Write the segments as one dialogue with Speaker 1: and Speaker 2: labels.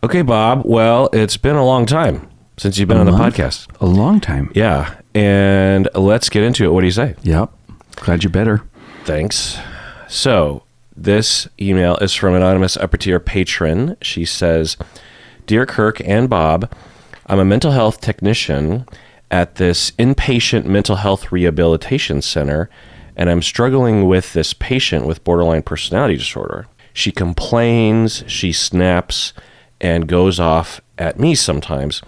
Speaker 1: Okay, Bob. Well, it's been a long time since you've been on the podcast.
Speaker 2: A long time.
Speaker 1: Yeah. And let's get into it. What do you say?
Speaker 2: Yep. Glad you're better.
Speaker 1: Thanks. So this email is from anonymous upper tier patron. She says, Dear Kirk and Bob, I'm a mental health technician at this inpatient mental health rehabilitation center, and I'm struggling with this patient with borderline personality disorder. She complains, she snaps, and goes off at me sometimes.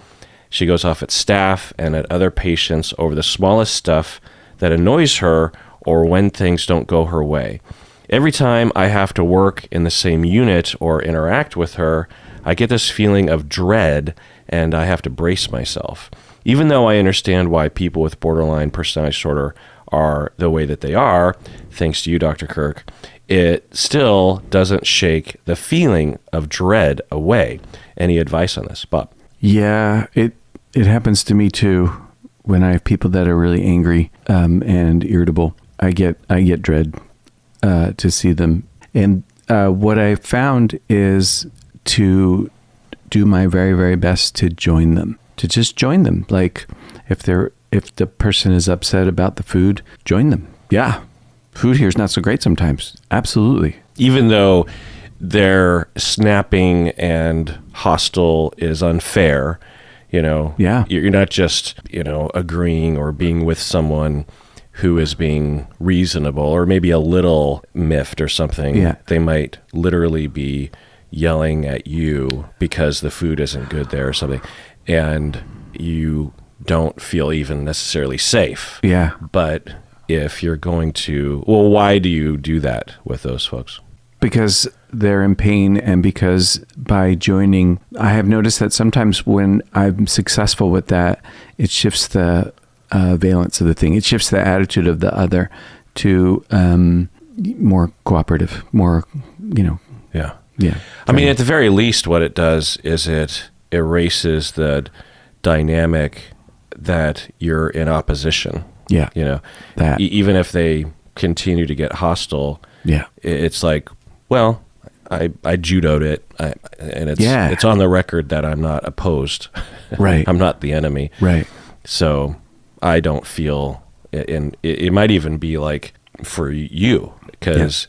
Speaker 1: She goes off at staff and at other patients over the smallest stuff that annoys her or when things don't go her way. Every time I have to work in the same unit or interact with her, I get this feeling of dread and I have to brace myself. Even though I understand why people with borderline personality disorder are the way that they are, thanks to you, Dr. Kirk, it still doesn't shake the feeling of dread away. Any advice on this, Bob?
Speaker 2: Yeah, it happens to me too. When I have people that are really angry and irritable, I get dread to see them. And what I found is to do my very, very best to join them, to just join them. Like if the person is upset about the food, join them. Yeah, food here is not so great sometimes. Absolutely.
Speaker 1: Even though their snapping and hostile is unfair,
Speaker 2: Yeah.
Speaker 1: You're not just, agreeing or being with someone who is being reasonable or maybe a little miffed or something.
Speaker 2: Yeah.
Speaker 1: They might literally be yelling at you because the food isn't good there or something. And you don't feel even necessarily safe.
Speaker 2: Yeah.
Speaker 1: But if you're going to, well, why do you do that with those folks?
Speaker 2: Because they're in pain, and because by joining, I have noticed that sometimes when I'm successful with that, it shifts the valence of the thing. It shifts the attitude of the other to more cooperative, more,
Speaker 1: Yeah.
Speaker 2: Yeah.
Speaker 1: I mean, at the very least, what it does is it erases the dynamic that you're in opposition.
Speaker 2: Yeah. That.
Speaker 1: Even if they continue to get hostile,
Speaker 2: Yeah.
Speaker 1: it's like, well, I judoed it, and it's on the record that I'm not opposed.
Speaker 2: Right.
Speaker 1: I'm not the enemy.
Speaker 2: Right.
Speaker 1: So I don't feel, and it might even be like for you, because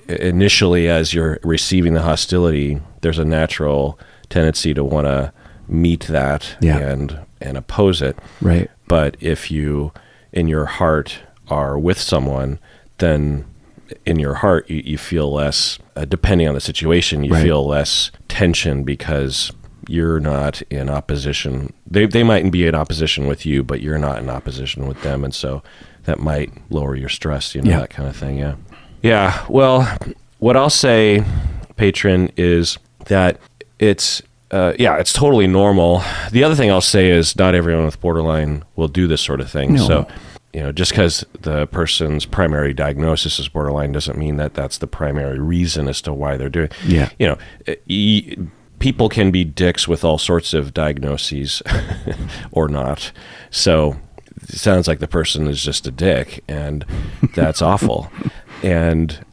Speaker 1: initially as you're receiving the hostility, there's a natural tendency to want to meet that and oppose it.
Speaker 2: Right.
Speaker 1: But if you, in your heart, are with someone, then in your heart, you feel less, depending on the situation, you feel less tension because you're not in opposition. They mightn't be in opposition with you, but you're not in opposition with them. And so that might lower your stress, that kind of thing. Yeah. Yeah. Well, what I'll say, patron, is that it's totally normal. The other thing I'll say is not everyone with borderline will do this sort of thing.
Speaker 2: No.
Speaker 1: So, just because the person's primary diagnosis is borderline doesn't mean that that's the primary reason as to why they're doing it.
Speaker 2: Yeah.
Speaker 1: People can be dicks with all sorts of diagnoses or not. So it sounds like the person is just a dick, and that's awful. And,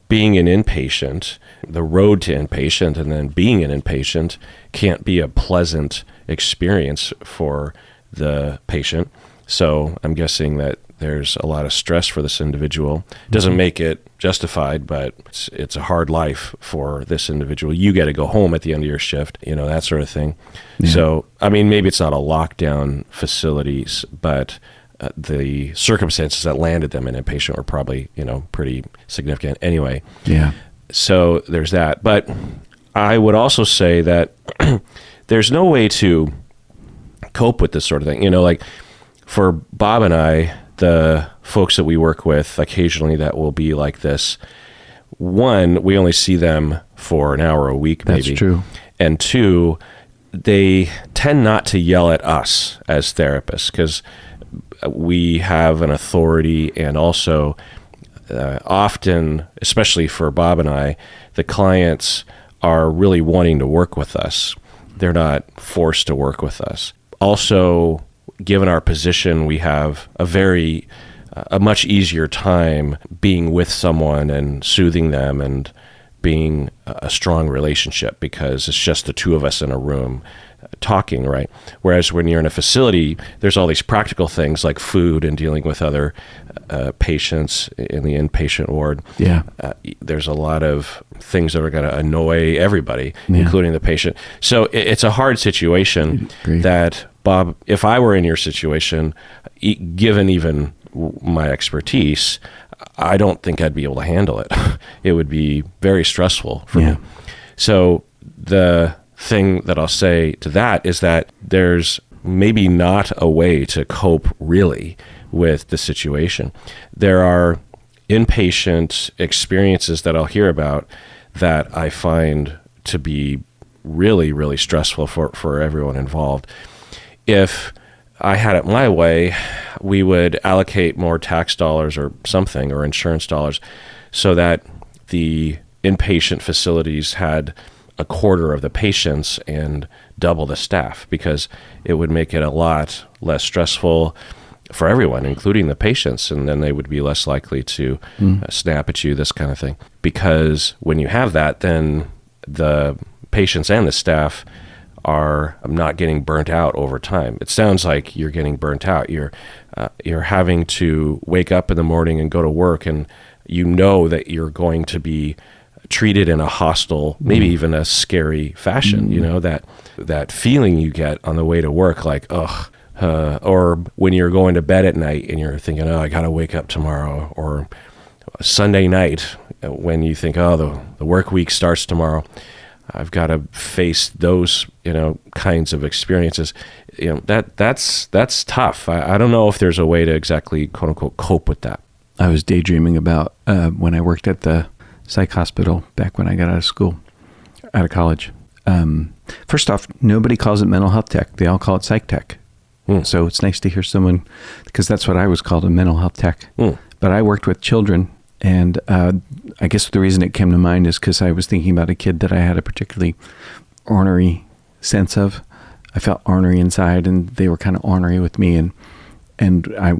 Speaker 1: being an inpatient, the road to inpatient and then being an inpatient can't be a pleasant experience for the patient. So I'm guessing that there's a lot of stress for this individual. Doesn't make it justified, but it's a hard life for this individual. You get to go home at the end of your shift, that sort of thing. Yeah. So, I mean, maybe it's not a lockdown facilities, but the circumstances that landed them in inpatient were probably, pretty significant anyway.
Speaker 2: Yeah.
Speaker 1: So there's that. But I would also say that there's no way to cope with this sort of thing. Like for Bob and I, the folks that we work with occasionally that will be like this, one, we only see them for an hour a week, maybe.
Speaker 2: That's true.
Speaker 1: And two, they tend not to yell at us as therapists because we have an authority, and also often, especially for Bob and I, the clients are really wanting to work with us. They're not forced to work with us. Also, given our position, we have a much easier time being with someone and soothing them and being a strong relationship because it's just the two of us in a room talking, right? Whereas when you're in a facility, there's all these practical things like food and dealing with other patients in the inpatient ward.
Speaker 2: Yeah.
Speaker 1: There's a lot of things that are going to annoy everybody,
Speaker 2: Yeah.
Speaker 1: including the patient. So it's a hard situation that, Bob, if I were in your situation, given even my expertise, I don't think I'd be able to handle it. It would be very stressful for me. So the thing that I'll say to that is that there's maybe not a way to cope really with the situation. There are inpatient experiences that I'll hear about that I find to be really, really stressful for everyone involved. If I had it my way, we would allocate more tax dollars or something, or insurance dollars, so that the inpatient facilities had a quarter of the patients and double the staff, because it would make it a lot less stressful for everyone, including the patients, and then they would be less likely to snap at you, this kind of thing. Because when you have that, then the patients and the staff are not getting burnt out over time. It sounds like you're getting burnt out. You're having to wake up in the morning and go to work, and you know that you're going to be treated in a hostile, maybe even a scary fashion. You know, that feeling you get on the way to work, like, ugh. Or when you're going to bed at night and you're thinking, oh, I got to wake up tomorrow. Or Sunday night when you think, oh, the work week starts tomorrow. I've got to face those, kinds of experiences. That's tough. I don't know if there's a way to exactly, quote unquote, cope with that.
Speaker 2: I was daydreaming about when I worked at the psych hospital back when I got out of college. First off, nobody calls it mental health tech. They all call it psych tech. So it's nice to hear someone, because that's what I was called, a mental health tech. But I worked with children, and I guess the reason it came to mind is because I was thinking about a kid that I had a particularly ornery sense of. I felt ornery inside, and they were kind of ornery with me, and I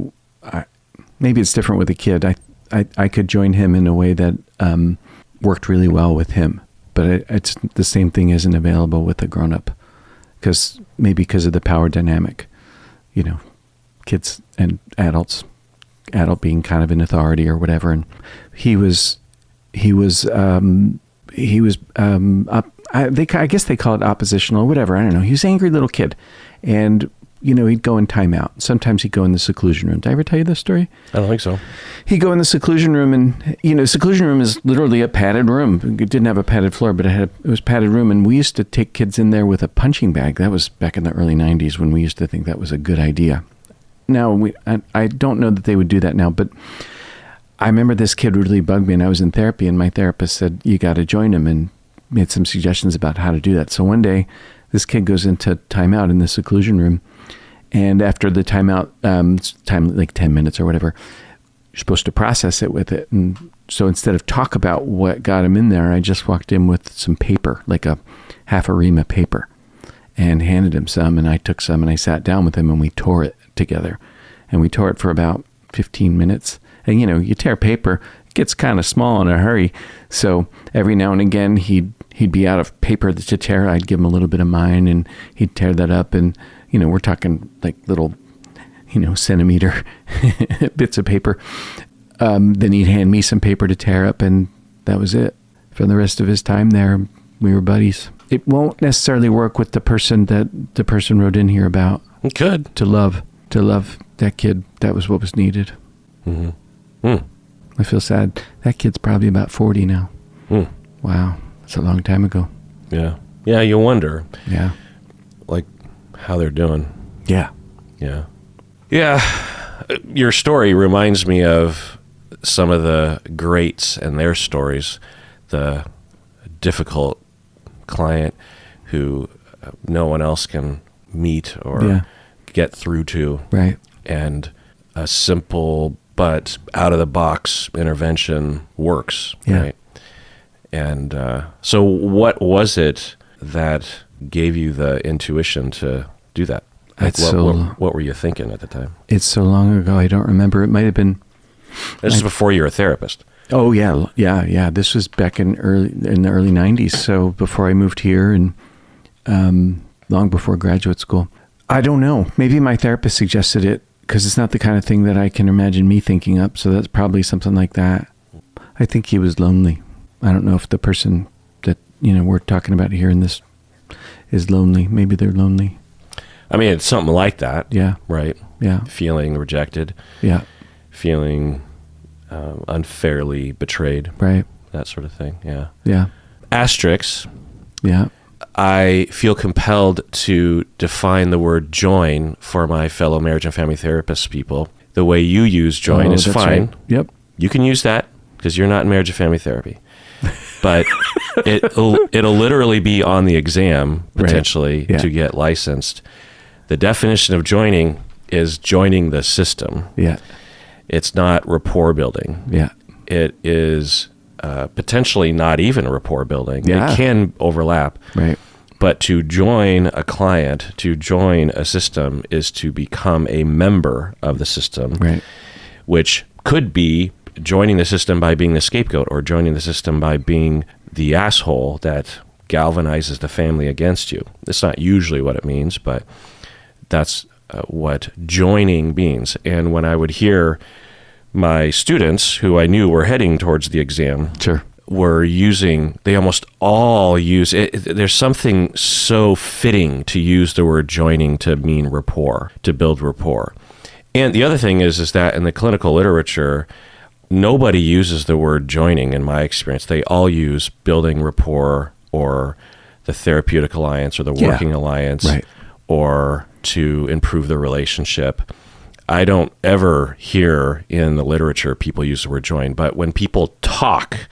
Speaker 2: maybe it's different with a kid. I could join him in a way that worked really well with him, but it's the same thing isn't available with a grown-up, because of the power dynamic. Kids and adult being kind of in authority or whatever. And I guess they call it oppositional or whatever. I don't know. He was an angry little kid, and, he'd go in timeout. Sometimes he'd go in the seclusion room. Did I ever tell you this story?
Speaker 1: I don't think so.
Speaker 2: He'd go in the seclusion room, and, seclusion room is literally a padded room. It didn't have a padded floor, but it was a padded room. And we used to take kids in there with a punching bag. That was back in the early 90s when we used to think that was a good idea. Now, I don't know that they would do that now, but I remember this kid really bugged me, and I was in therapy, and my therapist said, you got to join him, and made some suggestions about how to do that. So one day, this kid goes into timeout in the seclusion room, and after the timeout, time like 10 minutes or whatever, you're supposed to process it with it. And so instead of talk about what got him in there, I just walked in with some paper, like a half a ream of paper, and handed him some, and I took some, and I sat down with him, and we tore it together. And we tore it for about 15 minutes. And, you tear paper, it gets kind of small in a hurry. So every now and again, he'd be out of paper to tear. I'd give him a little bit of mine, and he'd tear that up. And, we're talking like little, centimeter bits of paper. Then he'd hand me some paper to tear up, and that was it. For the rest of his time there, we were buddies. It won't necessarily work with the person that the person wrote in here about.
Speaker 1: It could.
Speaker 2: To love that kid. That was what was needed. I feel sad. That kid's probably about 40 now. Wow. That's a long time ago.
Speaker 1: Yeah. Yeah, you wonder.
Speaker 2: Yeah.
Speaker 1: Like how they're doing.
Speaker 2: Yeah.
Speaker 1: Yeah. Yeah. Your story reminds me of some of the greats and their stories. The difficult client who no one else can meet or get through to.
Speaker 2: Right.
Speaker 1: And a simple but out of the box intervention works.
Speaker 2: Yeah.
Speaker 1: Right. And so what was it that gave you the intuition to do that? Like what were you thinking at the time?
Speaker 2: It's so long ago, I don't remember. It might have been...
Speaker 1: This is before you were a therapist.
Speaker 2: Oh yeah. This was back in the early '90s. So before I moved here, and long before graduate school. I don't know. Maybe my therapist suggested it because it's not the kind of thing that I can imagine me thinking up. So that's probably something like that. I think he was lonely. I don't know if the person that we're talking about here in this is lonely. Maybe they're lonely.
Speaker 1: I mean, it's something like that.
Speaker 2: Yeah.
Speaker 1: Right.
Speaker 2: Yeah.
Speaker 1: Feeling rejected.
Speaker 2: Yeah.
Speaker 1: Feeling unfairly betrayed.
Speaker 2: Right.
Speaker 1: That sort of thing. Yeah.
Speaker 2: Yeah.
Speaker 1: Asterisks.
Speaker 2: Yeah.
Speaker 1: I feel compelled to define the word join for my fellow marriage and family therapist people. The way you use join is fine.
Speaker 2: Right. Yep.
Speaker 1: You can use that because you're not in marriage and family therapy. But it'll literally be on the exam potentially to get licensed. The definition of joining is joining the system.
Speaker 2: Yeah.
Speaker 1: It's not rapport building.
Speaker 2: Yeah.
Speaker 1: It is potentially not even rapport building.
Speaker 2: Yeah.
Speaker 1: It can overlap.
Speaker 2: Right.
Speaker 1: But to join a client, to join a system is to become a member of the system,
Speaker 2: right,
Speaker 1: which could be joining the system by being the scapegoat or joining the system by being the asshole that galvanizes the family against you. It's not usually what it means, but that's what joining means. And when I would hear my students, who I knew were heading towards the exam,
Speaker 2: sure,
Speaker 1: were using, they almost all use it. There's something so fitting to use the word joining to mean rapport, to build rapport. And the other thing is that in the clinical literature, nobody uses the word joining in my experience. They all use building rapport or the therapeutic alliance or the working alliance,
Speaker 2: right,
Speaker 1: or to improve the relationship. I don't ever hear in the literature people use the word join, but when people talk,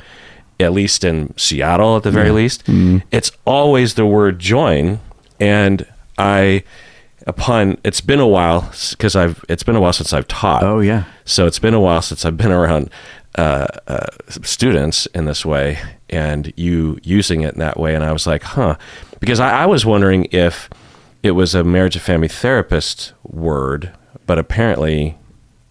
Speaker 1: at least in Seattle at the very least, it's always the word join. And it's been a while because it's been a while since I've taught.
Speaker 2: Oh yeah.
Speaker 1: So it's been a while since I've been around students in this way and you using it in that way. And I was like, because I was wondering if it was a marriage and family therapist word, but apparently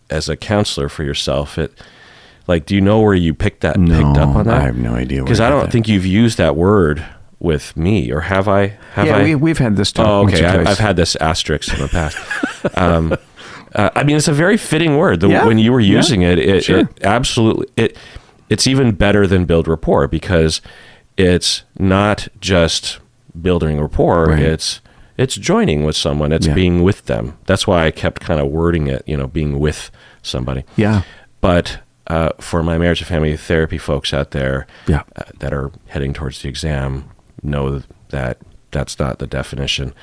Speaker 1: as a counselor for yourself, do you know where you picked up on that?
Speaker 2: I have no idea.
Speaker 1: Because I don't think you've used that word with me, or have I?
Speaker 2: We've had this talk.
Speaker 1: Oh, okay. I've had this asterisk in the past. I mean, it's a very fitting word. When you were using it absolutely, it's even better than build rapport because it's not just building rapport. Right. It's joining with someone. It's being with them. That's why I kept kind of wording it, being with somebody.
Speaker 2: Yeah.
Speaker 1: But for my marriage and family therapy folks out there that are heading towards the exam, know that that's not the definition.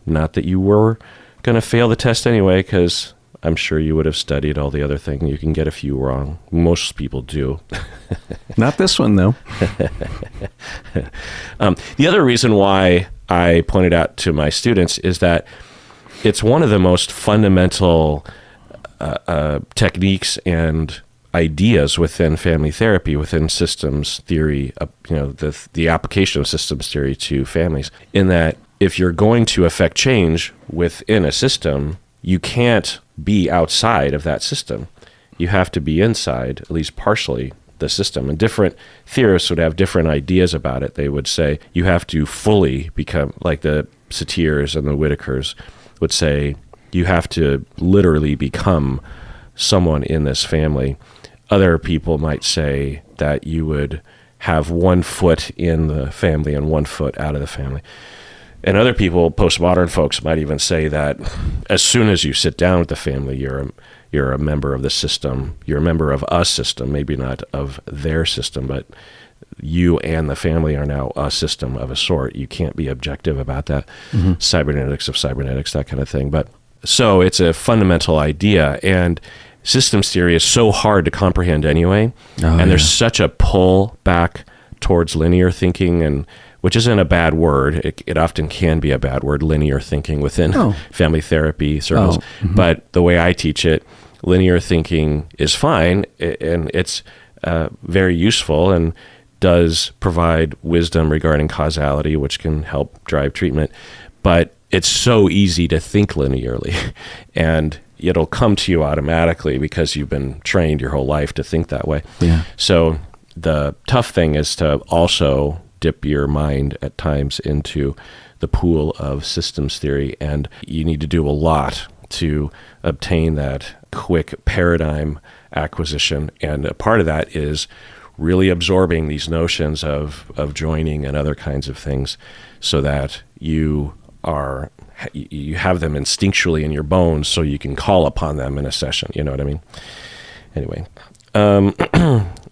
Speaker 1: Not that you were going to fail the test anyway, because I'm sure you would have studied all the other things. You can get a few wrong. Most people do.
Speaker 2: Not this one, though.
Speaker 1: The other reason why I pointed out to my students is that it's one of the most fundamental techniques and ideas within family therapy, within systems theory, the application of systems theory to families, in that if you're going to affect change within a system, you can't be outside of that system. You have to be inside, at least partially, the system. And different theorists would have different ideas about it. They would say you have to fully become, like the Satyrs and the Whitakers would say, you have to literally become someone in this family. Other people might say that you would have 1 foot in the family and 1 foot out of the family. And other people, postmodern folks, might even say that as soon as you sit down with the family, you're a member of the system. You're a member of a system, maybe not of their system, but you and the family are now a system of a sort. You can't be objective about that. Cybernetics of cybernetics, that kind of thing. But so it's a fundamental idea, and systems theory is so hard to comprehend anyway. There's such a pull back towards linear thinking, and which isn't a bad word. It often can be a bad word, linear thinking within family therapy circles. But the way I teach it, linear thinking is fine, and it's very useful and does provide wisdom regarding causality, which can help drive treatment. But it's so easy to think linearly. And it'll come to you automatically because you've been trained your whole life to think that way.
Speaker 2: Yeah.
Speaker 1: So the tough thing is to also dip your mind at times into the pool of systems theory, and you need to do a lot to obtain that quick paradigm acquisition. And a part of that is really absorbing these notions of joining and other kinds of things so that you have them instinctually in your bones so you can call upon them in a session. You know what I mean? Anyway.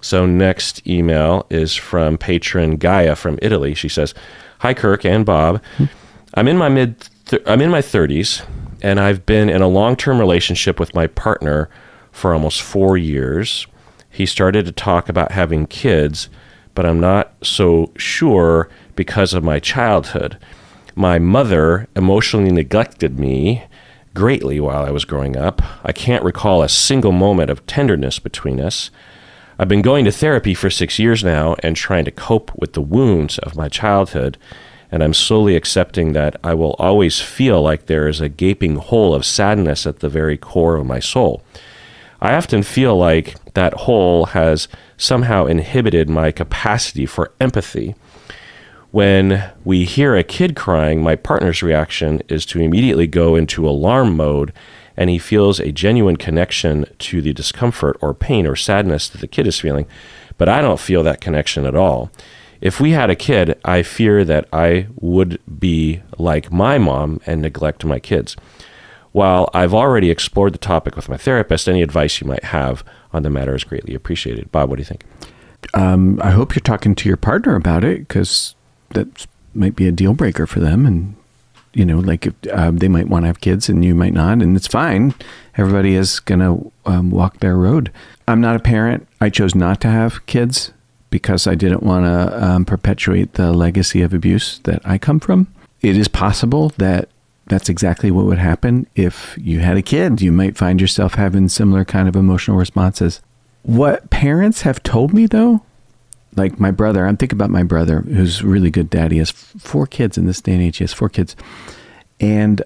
Speaker 1: So next email is from patron Gaia from Italy. She says, "Hi, Kirk and Bob. I'm in my 30s, and I've been in a long-term relationship with my partner for almost 4 years. He started to talk about having kids, but I'm not so sure because of my childhood. My mother emotionally neglected me greatly while I was growing up. I can't recall a single moment of tenderness between us. I've been going to therapy for 6 years now and trying to cope with the wounds of my childhood, and I'm slowly accepting that I will always feel like there is a gaping hole of sadness at the very core of my soul. I often feel like that hole has somehow inhibited my capacity for empathy. When we hear a kid crying, my partner's reaction is to immediately go into alarm mode, and he feels a genuine connection to the discomfort or pain or sadness that the kid is feeling, but I don't feel that connection at all. If we had a kid, I fear that I would be like my mom and neglect my kids. While I've already explored the topic with my therapist, any advice you might have on the matter is greatly appreciated." Bob, what do you think?
Speaker 2: I hope you're talking to your partner about it, because that might be a deal breaker for them. And, you know, like they might want to have kids and you might not, and it's fine. Everybody is going to walk their road. I'm not a parent. I chose not to have kids because I didn't want to perpetuate the legacy of abuse that I come from. It is possible that that's exactly what would happen if you had a kid. You might find yourself having similar kind of emotional responses. What parents have told me, though, like my brother, I'm thinking about my brother, who's a really good dad. He has 4 kids in this day and age. He has 4 kids. And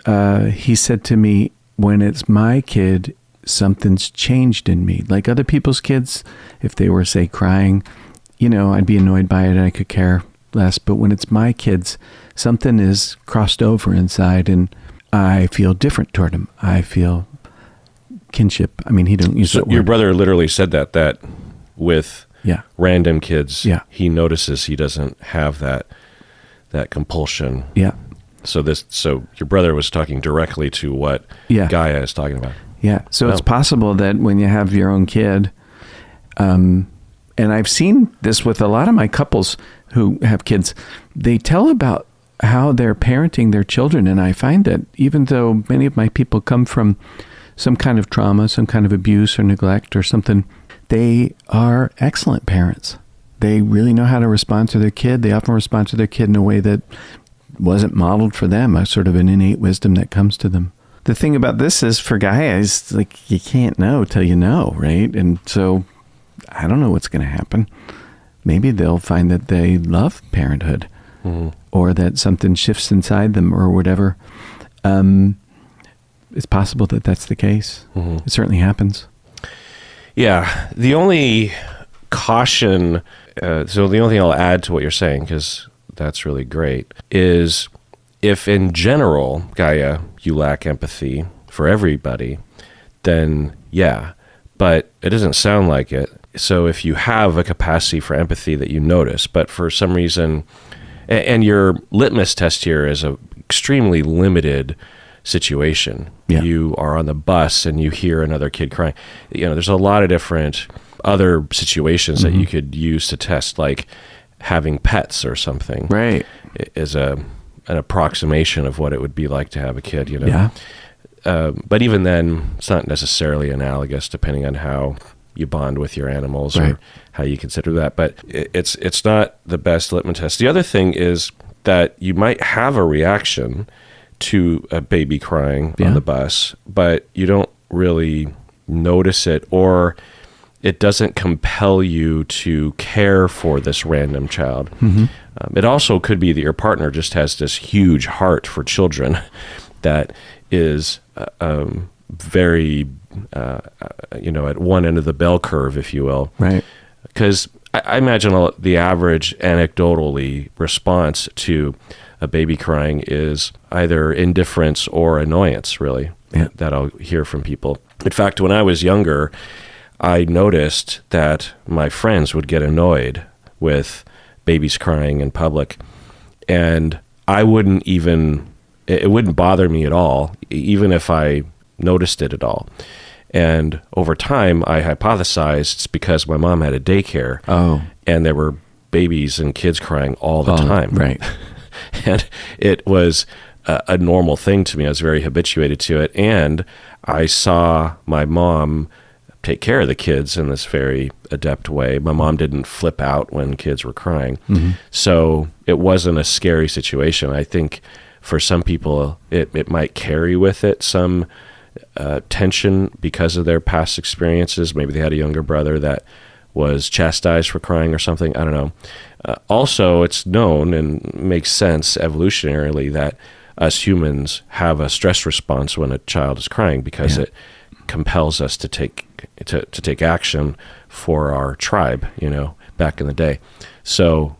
Speaker 2: he said to me, when it's my kid, something's changed in me. Like other people's kids, if they were, say, crying, you know, I'd be annoyed by it and I could care less. But when it's my kids, something is crossed over inside and I feel different toward him. I feel kinship. I mean, he don't use that word.
Speaker 1: Your brother literally said that with random kids, he notices he doesn't have that compulsion.
Speaker 2: Yeah.
Speaker 1: So your brother was talking directly to what Gaia is talking about.
Speaker 2: Yeah. So it's possible that when you have your own kid, and I've seen this with a lot of my couples who have kids, they tell about how they're parenting their children. And I find that even though many of my people come from some kind of trauma, some kind of abuse or neglect or something, they are excellent parents. They really know how to respond to their kid. They often respond to their kid in a way that wasn't modeled for them, a sort of an innate wisdom that comes to them. The thing about this is, for guys, like, you can't know till you know, right? And so I don't know what's going to happen. Maybe they'll find that they love parenthood, or that something shifts inside them or whatever. It's possible that that's the case. It certainly happens.
Speaker 1: Yeah. The only caution, so the only thing I'll add to what you're saying, because that's really great, is if in general, Gaia, you lack empathy for everybody, then yeah, but it doesn't sound like it. So if you have a capacity for empathy that you notice, but for some reason, and your litmus test here is a extremely limited situation. Yeah. You are on the bus and you hear another kid crying. You know, there's a lot of different other situations that you could use to test, like having pets or something.
Speaker 2: Right.
Speaker 1: Is an approximation of what it would be like to have a kid, you know? Yeah. But even then, it's not necessarily analogous, depending on how you bond with your animals or how you consider that. But it's not the best litmus test. The other thing is that you might have a reaction to a baby crying on the bus, but you don't really notice it, or it doesn't compel you to care for this random child. It also could be that your partner just has this huge heart for children that is very, at one end of the bell curve, if you will.
Speaker 2: Right.
Speaker 1: Because I imagine the average anecdotally response to a baby crying is either indifference or annoyance, really, that I'll hear from people. In fact, when I was younger, I noticed that my friends would get annoyed with babies crying in public, and it wouldn't bother me at all, even if I noticed it at all. And over time, I hypothesized it's because my mom had a daycare, and there were babies and kids crying all the time.
Speaker 2: Right.
Speaker 1: And it was a normal thing to me. I was very habituated to it. And I saw my mom take care of the kids in this very adept way. My mom didn't flip out when kids were crying. Mm-hmm. So it wasn't a scary situation. I think for some people, it might carry with it some tension because of their past experiences. Maybe they had a younger brother that was chastised for crying or something. I don't know. Also, it's known and makes sense evolutionarily that us humans have a stress response when a child is crying because it compels us to take action for our tribe, back in the day. So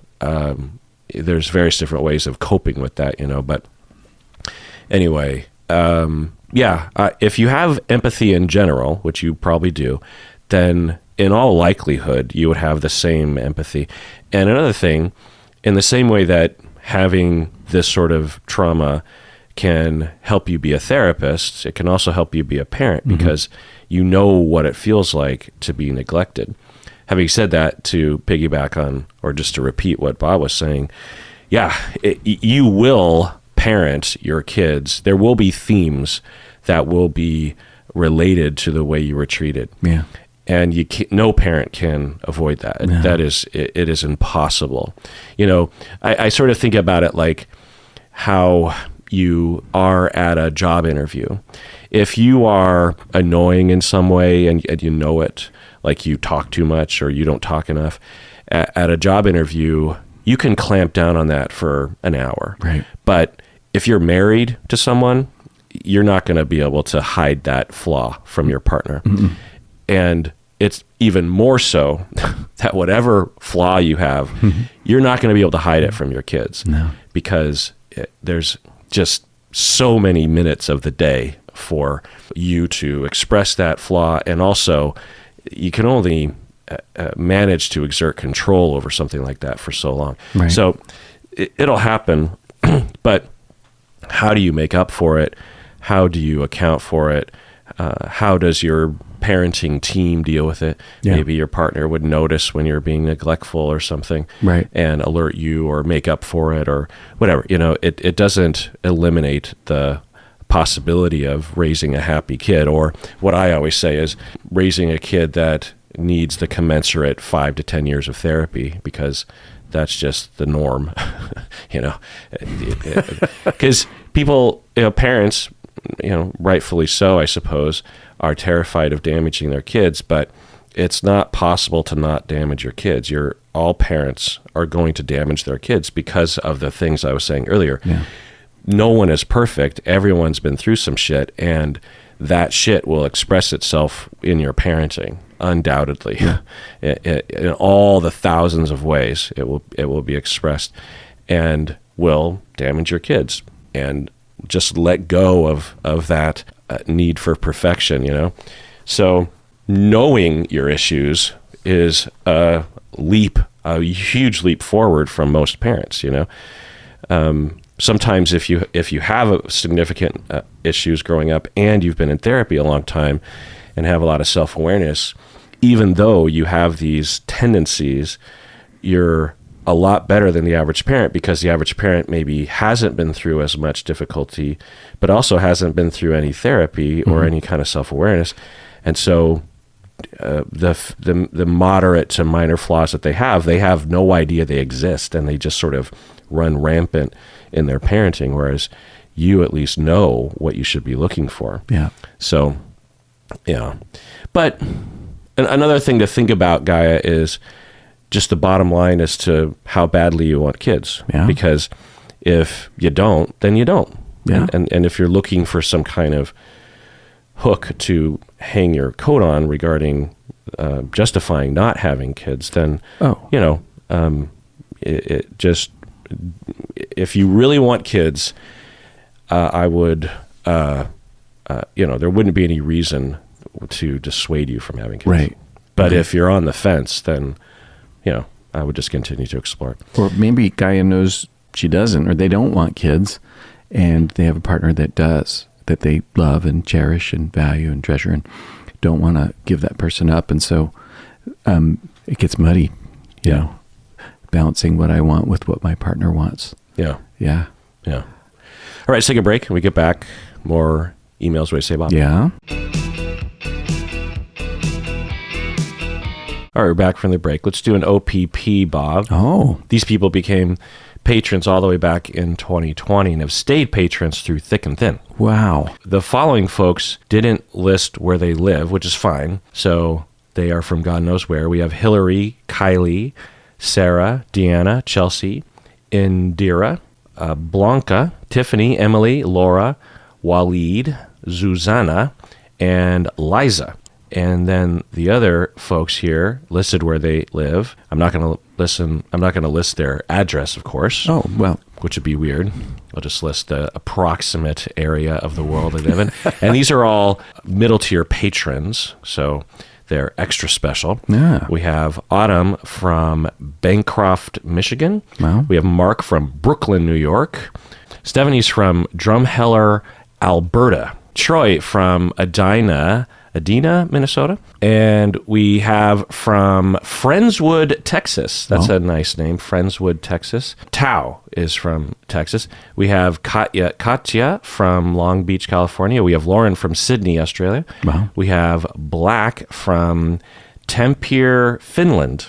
Speaker 1: there's various different ways of coping with that, but anyway, if you have empathy in general, which you probably do, then in all likelihood, you would have the same empathy. And another thing, in the same way that having this sort of trauma can help you be a therapist, it can also help you be a parent because you know what it feels like to be neglected. Having said that, to piggyback on, or just to repeat what Bob was saying, you will parent your kids. There will be themes that will be related to the way you were treated. Yeah. And no parent can avoid that. No. It is impossible. I sort of think about it like how you are at a job interview. If you are annoying in some way and you know it, like you talk too much or you don't talk enough, at a job interview, you can clamp down on that for an hour. Right. But if you're married to someone, you're not going to be able to hide that flaw from your partner. Mm-mm. And it's even more so that whatever flaw you have, you're not going to be able to hide it from your kids. No. Because there's just so many minutes of the day for you to express that flaw. And also, you can only manage to exert control over something like that for so long. Right. So it'll happen, but how do you make up for it? How do you account for it? How does your parenting team deal with it? Yeah. Maybe your partner would notice when you're being neglectful or something, right, and alert you or make up for it or whatever. It doesn't eliminate the possibility of raising a happy kid, or what I always say is raising a kid that needs the commensurate 5 to 10 years of therapy, because that's just the norm, because people, parents, rightfully so, I suppose, are terrified of damaging their kids, but it's not possible to not damage your kids. All parents are going to damage their kids because of the things I was saying earlier. Yeah. No one is perfect. Everyone's been through some shit, and that shit will express itself in your parenting, undoubtedly. Yeah. In all the thousands of ways it will be expressed and will damage your kids. And just let go of that need for perfection, So knowing your issues is a huge leap forward from most parents, Sometimes if you have significant issues growing up and you've been in therapy a long time and have a lot of self-awareness, even though you have these tendencies, you're a lot better than the average parent, because the average parent maybe hasn't been through as much difficulty, but also hasn't been through any therapy or any kind of self-awareness. And so the moderate to minor flaws that they have no idea they exist, and they just sort of run rampant in their parenting, whereas you at least know what you should be looking for. Yeah. So, yeah. But another thing to think about, Gaia, is just the bottom line as to how badly you want kids. Yeah. Because if you don't, then you don't. Yeah. And if you're looking for some kind of hook to hang your coat on regarding justifying not having kids, then, it just, if you really want kids, I would, there wouldn't be any reason to dissuade you from having kids.
Speaker 2: Right.
Speaker 1: But if you're on the fence, then, I would just continue to explore.
Speaker 2: Or maybe Gaia knows she doesn't, or they don't want kids, and they have a partner that does, that they love and cherish and value and treasure, and don't want to give that person up. And so it gets muddy, you know, balancing what I want with what my partner wants. Yeah. All
Speaker 1: right, let's take a break. When we get back, more emails. What do you say, Bob?
Speaker 2: Yeah.
Speaker 1: All right, we're back from the break. Let's do an OPP, Bob.
Speaker 2: Oh.
Speaker 1: These people became patrons all the way back in 2020 and have stayed patrons through thick and thin.
Speaker 2: Wow.
Speaker 1: The following folks didn't list where they live, which is fine. So they are from God knows where. We have Hillary, Kylie, Sarah, Deanna, Chelsea, Indira, Blanca, Tiffany, Emily, Laura, Waleed, Zuzana, and Liza. And then the other folks here listed where they live. I'm not going to list their address, of course.
Speaker 2: Oh, well,
Speaker 1: which would be weird. I'll just list the approximate area of the world they live in. And these are all middle tier patrons, so they're extra special.
Speaker 2: Yeah.
Speaker 1: We have Autumn from Bancroft, Michigan.
Speaker 2: Wow.
Speaker 1: We have Mark from Brooklyn, New York. Stephanie's from Drumheller, Alberta. Troy from Edina, Minnesota. And we have from Friendswood, Texas. That's a nice name, Friendswood, Texas. Tao is from Texas. We have Katya from Long Beach, California. We have Lauren from Sydney, Australia.
Speaker 2: Wow.
Speaker 1: We have Black from Tampere, Finland.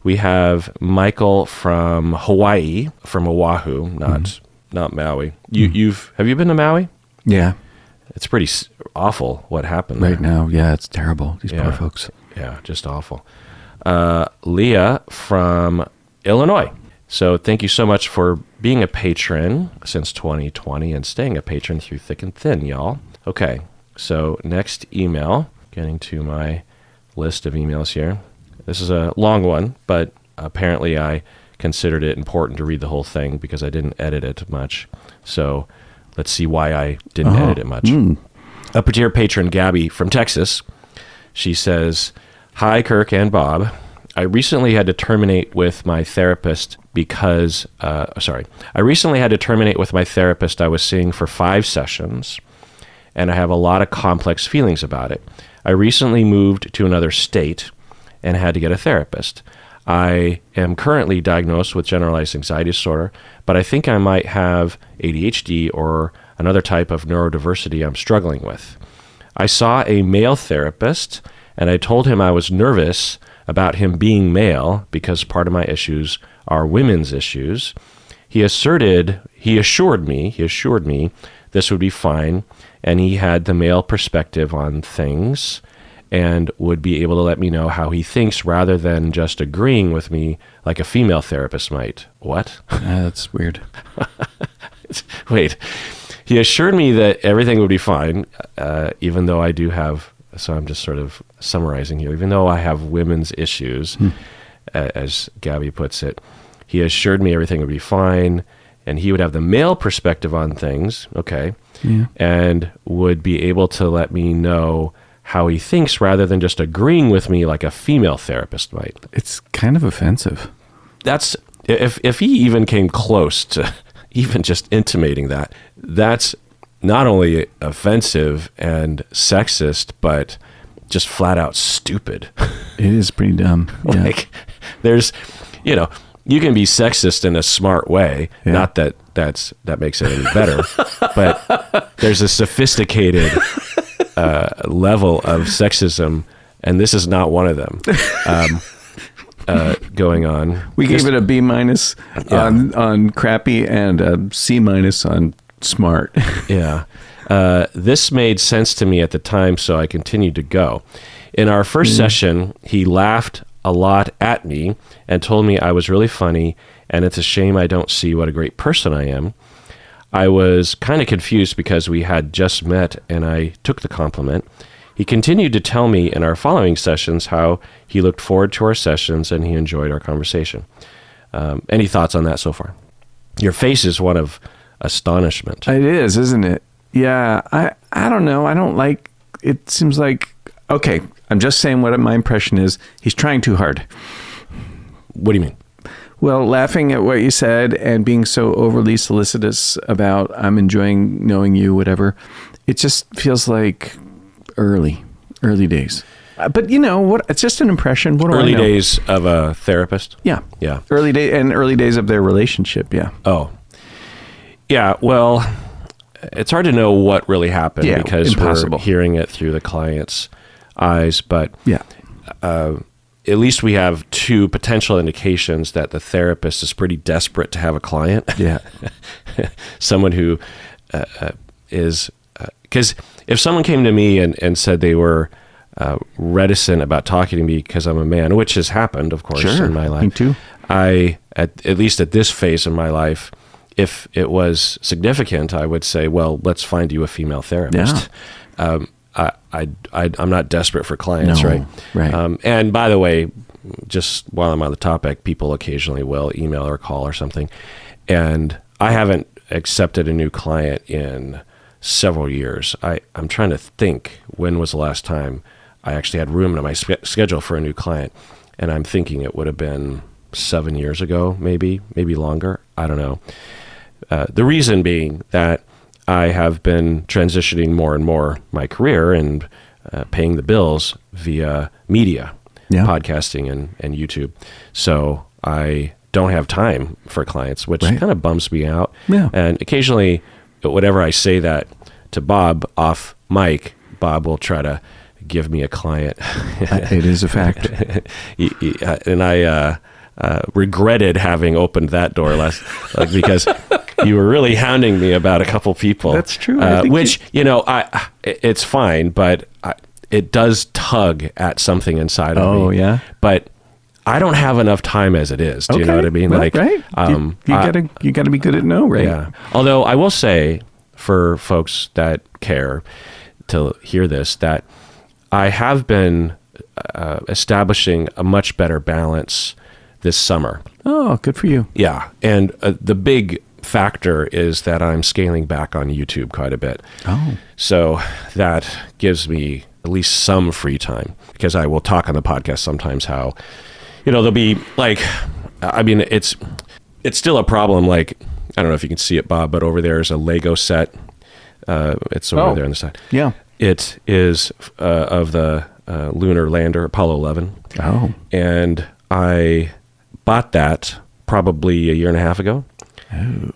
Speaker 1: We have Michael from Hawaii, from Oahu, not Maui. Have you been to Maui?
Speaker 2: Yeah.
Speaker 1: It's pretty awful what happened
Speaker 2: right now. Yeah, it's terrible. These poor folks.
Speaker 1: Yeah, just awful. Leah from Illinois. So thank you so much for being a patron since 2020 and staying a patron through thick and thin, y'all. Okay, so next email, getting to my list of emails here. This is a long one, but apparently I considered it important to read the whole thing because I didn't edit it much. So let's see why I didn't edit it much. Upper tier patron Gabby from Texas. She says, "Hi, Kirk and Bob. I recently had to terminate with my therapist because, I was seeing for 5 sessions, and I have a lot of complex feelings about it. I recently moved to another state and had to get a therapist. I am currently diagnosed with generalized anxiety disorder, but I think I might have ADHD or another type of neurodiversity I'm struggling with. I saw a male therapist, and I told him I was nervous about him being male because part of my issues are women's issues. He assured me this would be fine, and he had the male perspective on things and would be able to let me know how he thinks rather than just agreeing with me like a female therapist might." What?
Speaker 2: That's weird.
Speaker 1: Wait. He assured me that everything would be fine, even though I do have, so I'm just sort of summarizing here, even though I have women's issues, as Gabby puts it. He assured me everything would be fine, and he would have the male perspective on things, and would be able to let me know how he thinks rather than just agreeing with me like a female therapist might.
Speaker 2: It's kind of offensive.
Speaker 1: That's, if he even came close to even just intimating that, that's not only offensive and sexist, but just flat out stupid.
Speaker 2: It is pretty dumb. Yeah.
Speaker 1: Like, there's, you can be sexist in a smart way. Yeah. Not that that makes it any better, but there's a sophisticated level of sexism, and this is not one of them. Going on.
Speaker 2: We gave it a B- on crappy and a C- on smart.
Speaker 1: Yeah. This made sense to me at the time, so I continued to go. In our first session, he laughed a lot at me and told me I was really funny, and it's a shame I don't see what a great person I am. I was kind of confused because we had just met and I took the compliment. He continued to tell me in our following sessions how he looked forward to our sessions and he enjoyed our conversation. Any thoughts on that so far? Your face is one of astonishment.
Speaker 2: It is, isn't it? Yeah, I don't know. I don't like, it seems like, okay, I'm just saying what my impression is. He's trying too hard.
Speaker 1: What do you mean?
Speaker 2: Well, laughing at what you said and being so overly solicitous about I'm enjoying knowing you, whatever. It just feels like early days. But you know what? It's just an impression. What do
Speaker 1: Early
Speaker 2: I know?
Speaker 1: days of a therapist?
Speaker 2: Yeah.
Speaker 1: Yeah.
Speaker 2: Early days of their relationship. Yeah.
Speaker 1: Oh. Yeah, well, it's hard to know what really happened because
Speaker 2: impossible.
Speaker 1: we're hearing it through the client's eyes, but
Speaker 2: Yeah.
Speaker 1: at least we have two potential indications that the therapist is pretty desperate to have a client.
Speaker 2: Yeah.
Speaker 1: Someone who is... Because if someone came to me and said they were reticent about talking to me because I'm a man, which has happened, of course,
Speaker 2: Sure,
Speaker 1: in my life.
Speaker 2: me too.
Speaker 1: At least at this phase in my life, if it was significant, I would say, well, let's find you a female therapist.
Speaker 2: Yeah.
Speaker 1: I'm not desperate for clients,
Speaker 2: No,
Speaker 1: right?
Speaker 2: right.
Speaker 1: And by the way, just while I'm on the topic, people occasionally will email or call or something. And I haven't accepted a new client in several years. I'm trying to think, when was the last time I actually had room in my schedule for a new client? And I'm thinking it would have been 7 years ago, maybe longer. I don't know. The reason being that I have been transitioning more and more my career and paying the bills via media, podcasting and YouTube. So I don't have time for clients, which kind of bums me out.
Speaker 2: Yeah.
Speaker 1: And occasionally, whenever I say that to Bob off mic, Bob will try to give me a client.
Speaker 2: It is a fact.
Speaker 1: And I regretted having opened that door because you were really hounding me about a couple people.
Speaker 2: That's true.
Speaker 1: Which, it's fine, but it does tug at something inside of me.
Speaker 2: Oh, yeah?
Speaker 1: But I don't have enough time as it is. Do you know what I mean?
Speaker 2: Well, right. You gotta be good at no, right?
Speaker 1: Yeah. Although I will say, for folks that care to hear this, that I have been establishing a much better balance this summer.
Speaker 2: Oh, good for you.
Speaker 1: Yeah. And the big factor is that I'm scaling back on YouTube quite a bit.
Speaker 2: Oh.
Speaker 1: So that gives me at least some free time, because I will talk on the podcast sometimes how, there'll be like, it's still a problem. Like, I don't know if you can see it, Bob, but over there is a Lego set. It's over there on the side.
Speaker 2: Yeah.
Speaker 1: It is of the lunar lander, Apollo 11.
Speaker 2: Oh.
Speaker 1: And I bought that probably a year and a half ago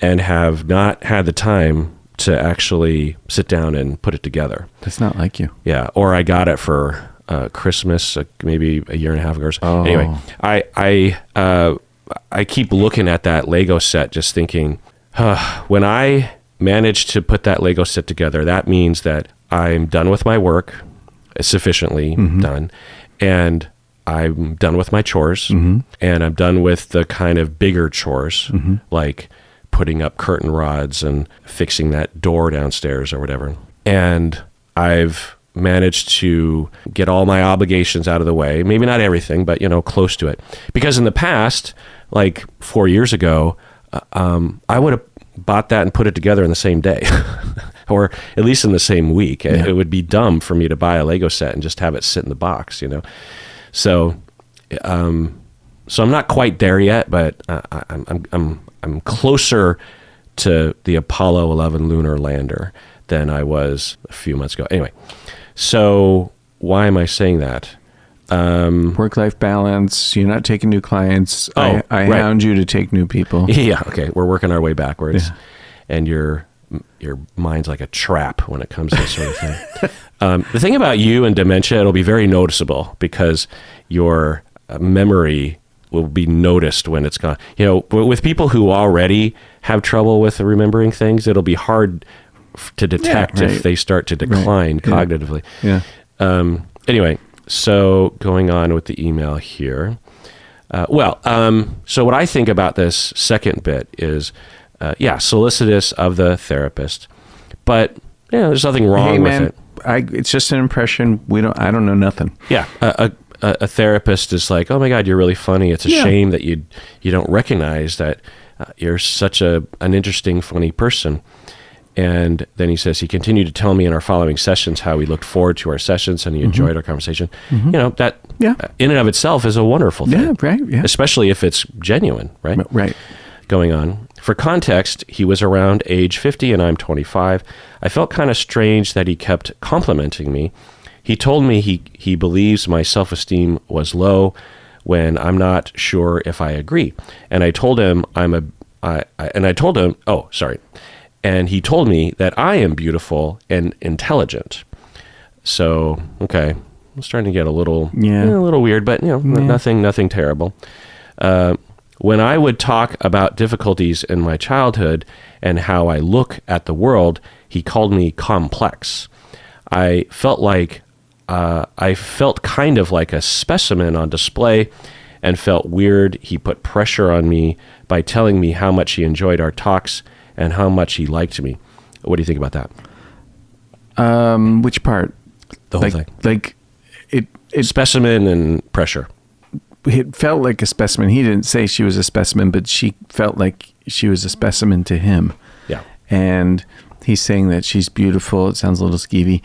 Speaker 1: and have not had the time to actually sit down and put it together.
Speaker 2: That's not like you.
Speaker 1: Yeah. Or I got it for Christmas, maybe a year and a half ago.
Speaker 2: Oh.
Speaker 1: Anyway, I keep looking at that Lego set just thinking, when I manage to put that Lego set together, that means that I'm done with my work, sufficiently done, and I'm done with my chores, and I'm done with the kind of bigger chores, like putting up curtain rods and fixing that door downstairs or whatever. And I've managed to get all my obligations out of the way. Maybe not everything, but, close to it. Because in the past, like 4 years ago, I would have bought that and put it together in the same day, or at least in the same week. Yeah. It would be dumb for me to buy a Lego set and just have it sit in the box, So, so I'm not quite there yet, but I'm closer to the Apollo 11 lunar lander than I was a few months ago. Anyway, so why am I saying that?
Speaker 2: Work-life balance. You're not taking new clients. I hound you to take new people.
Speaker 1: Yeah. Okay. We're working our way backwards,
Speaker 2: Yeah.
Speaker 1: and your mind's like a trap when it comes to this sort of thing. The thing about you and dementia, it'll be very noticeable because your memory will be noticed when it's gone. With people who already have trouble with remembering things, it'll be hard to detect if they start to decline cognitively.
Speaker 2: Yeah.
Speaker 1: Anyway, so going on with the email here. So what I think about this second bit is solicitous of the therapist. But there's nothing wrong with it.
Speaker 2: It's just an impression. I don't know nothing.
Speaker 1: Yeah, a therapist is like, oh my God, you're really funny. It's a shame that you don't recognize that you're such an interesting, funny person. And then he says, he continued to tell me in our following sessions how he looked forward to our sessions and he enjoyed our conversation. That in and of itself is a wonderful thing.
Speaker 2: Yeah, right. Yeah.
Speaker 1: Especially if it's genuine, right?
Speaker 2: Right.
Speaker 1: Going on. For context, he was around age 50 and I'm 25. I felt kind of strange that he kept complimenting me. He told me he believes my self-esteem was low when I'm not sure if I agree. And I told him and he told me that I am beautiful and intelligent. So, okay, I'm starting to get a little weird, but nothing terrible. When I would talk about difficulties in my childhood and how I look at the world, he called me complex. I felt kind of like a specimen on display and felt weird. He put pressure on me by telling me how much he enjoyed our talks and how much he liked me. What do you think about that?
Speaker 2: Which part?
Speaker 1: The whole thing.
Speaker 2: Like it
Speaker 1: specimen and pressure.
Speaker 2: It felt like a specimen. He didn't say she was a specimen, but she felt like she was a specimen to him.
Speaker 1: Yeah.
Speaker 2: And he's saying that she's beautiful. It sounds a little skeevy.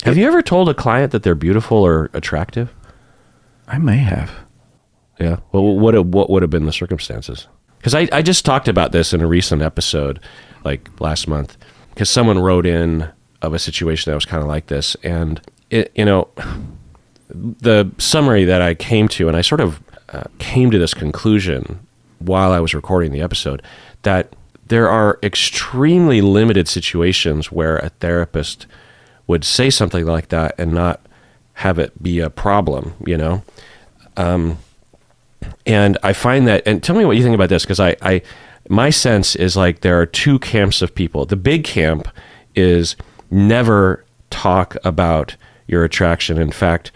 Speaker 1: Have you ever told a client that they're beautiful or attractive?
Speaker 2: I may have.
Speaker 1: Yeah. Well, what would have been the circumstances? Because I just talked about this in a recent episode, like last month, because someone wrote in of a situation that was kind of like this. And, the summary that I came to, and I sort of came to this conclusion while I was recording the episode, that there are extremely limited situations where a therapist would say something like that and not have it be a problem, and I find that, and tell me what you think about this, because my sense is like there are two camps of people. The big camp is never talk about your attraction. In fact,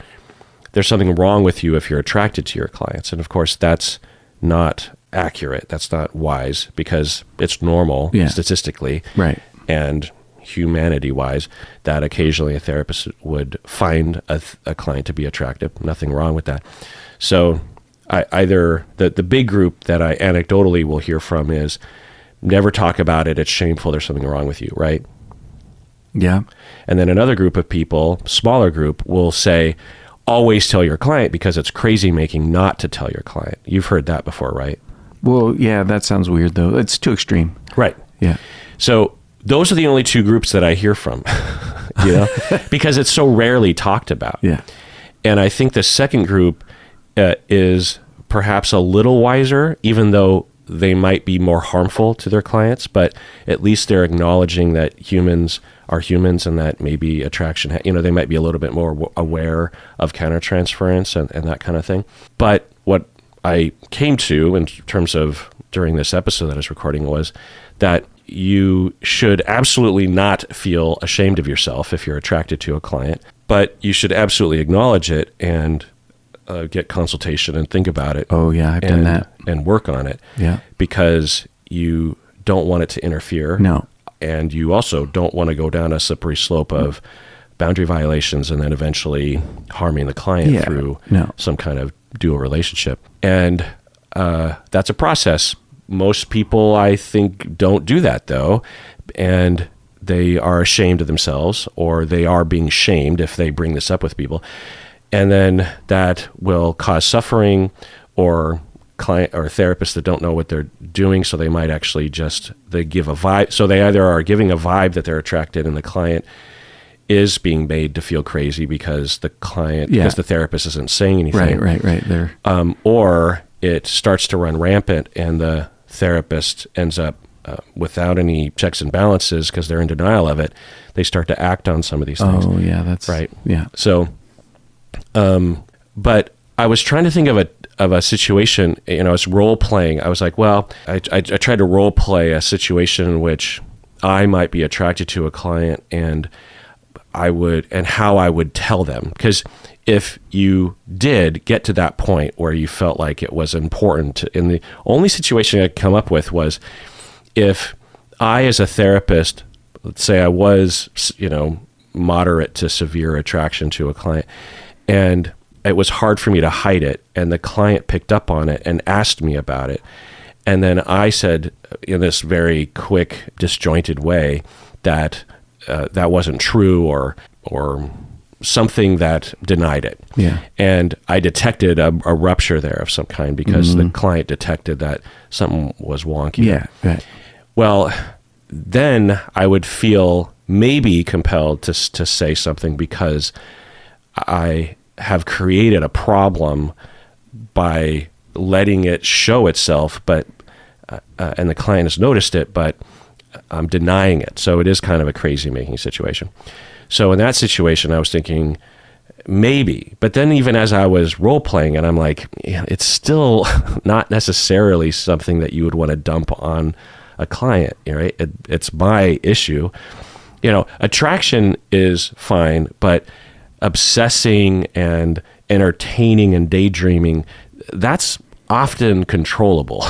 Speaker 1: there's something wrong with you if you're attracted to your clients. And of course, that's not accurate. That's not wise because it's normal statistically.
Speaker 2: Right.
Speaker 1: And humanity-wise, that occasionally a therapist would find a client to be attractive. Nothing wrong with that. So either the big group that I anecdotally will hear from is never talk about it. It's shameful. There's something wrong with you, right?
Speaker 2: Yeah.
Speaker 1: And then another group of people, smaller group, will say, always tell your client because it's crazy making not to tell your client. You've heard that before, right?
Speaker 2: Well, yeah, that sounds weird though. It's too extreme.
Speaker 1: Right.
Speaker 2: Yeah.
Speaker 1: So those are the only two groups that I hear from, because it's so rarely talked about.
Speaker 2: Yeah.
Speaker 1: And I think the second group is perhaps a little wiser, even though they might be more harmful to their clients, but at least they're acknowledging that humans are humans and that maybe attraction, they might be a little bit more aware of countertransference and that kind of thing. But what I came to in terms of during this episode that I was recording was that you should absolutely not feel ashamed of yourself if you're attracted to a client, but you should absolutely acknowledge it and get consultation and think about it.
Speaker 2: Oh yeah, I've done that.
Speaker 1: And work on it.
Speaker 2: Yeah.
Speaker 1: Because you don't want it to interfere.
Speaker 2: No.
Speaker 1: And you also don't want to go down a slippery slope of boundary violations and then eventually harming the client through some kind of dual relationship. And that's a process. Most people, I think, don't do that though. And they are ashamed of themselves, or they are being shamed if they bring this up with people. And then that will cause suffering, or client or therapists that don't know what they're doing. So they might actually they give a vibe. So they either are giving a vibe that they're attracted, and the client is being made to feel crazy because because the therapist isn't saying anything.
Speaker 2: Right. There.
Speaker 1: Or it starts to run rampant, and the therapist ends up without any checks and balances because they're in denial of it. They start to act on some of these things.
Speaker 2: Oh yeah, that's
Speaker 1: right.
Speaker 2: Yeah.
Speaker 1: So, but I was trying to think of a situation, I was role playing. I was like, well, I tried to role play a situation in which I might be attracted to a client, and how I would tell them. Because if you did get to that point where you felt like it was important, and the only situation I could come up with was if I, as a therapist, let's say I was, moderate to severe attraction to a client, and it was hard for me to hide it, and the client picked up on it and asked me about it. And then I said in this very quick, disjointed way that that wasn't true, or something that denied it.
Speaker 2: Yeah.
Speaker 1: And I detected a rupture there of some kind because the client detected that something was wonky.
Speaker 2: Yeah. Right.
Speaker 1: Well, then I would feel maybe compelled to say something because I have created a problem by letting it show itself, but and the client has noticed it, but I'm denying it. So it is kind of a crazy making situation. So in that situation, I was thinking maybe, but then even as I was role playing it, I'm like, it's still not necessarily something that you would want to dump on a client, right? It's my issue. Attraction is fine, but obsessing and entertaining and daydreaming, that's often controllable.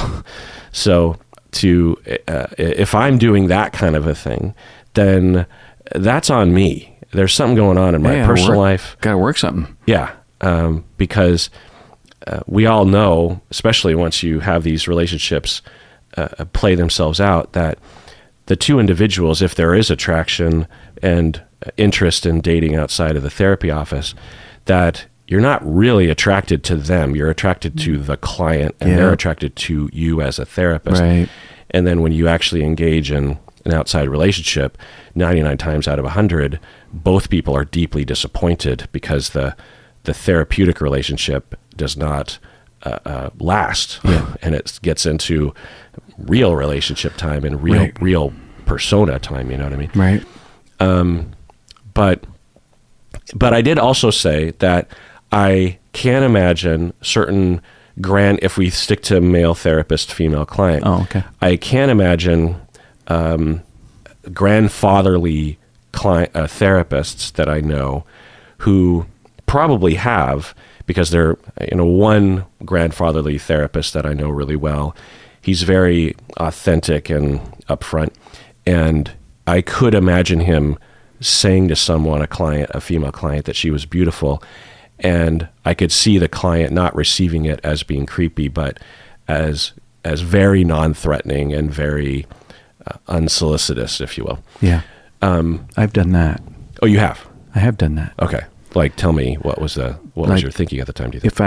Speaker 1: So if I'm doing that kind of a thing, then that's on me. There's something going on in my personal life.
Speaker 2: Got to work something.
Speaker 1: Yeah. Because we all know, especially once you have these relationships play themselves out, that the two individuals, if there is attraction and interest in dating outside of the therapy office, that you're not really attracted to them. You're attracted to the client, and they're attracted to you as a therapist.
Speaker 2: Right.
Speaker 1: And then when you actually engage in an outside relationship, 99 times out of 100, both people are deeply disappointed because the therapeutic relationship does not last. Yeah. And it gets into real relationship time and real persona time, you know what I mean?
Speaker 2: Right.
Speaker 1: But I did also say that I can imagine certain if we stick to male therapist, female client, I can imagine grandfatherly therapists that I know who probably have, because they're, one grandfatherly therapist that I know really well, he's very authentic and upfront, and I could imagine him saying to someone, a female client, that she was beautiful, and I could see the client not receiving it as being creepy, but as very non-threatening and very unsolicitous, if you will.
Speaker 2: Yeah. I've done that.
Speaker 1: Oh, you have?
Speaker 2: I have done that.
Speaker 1: Okay. Like, tell me, what was your thinking at the time, do you think?
Speaker 2: If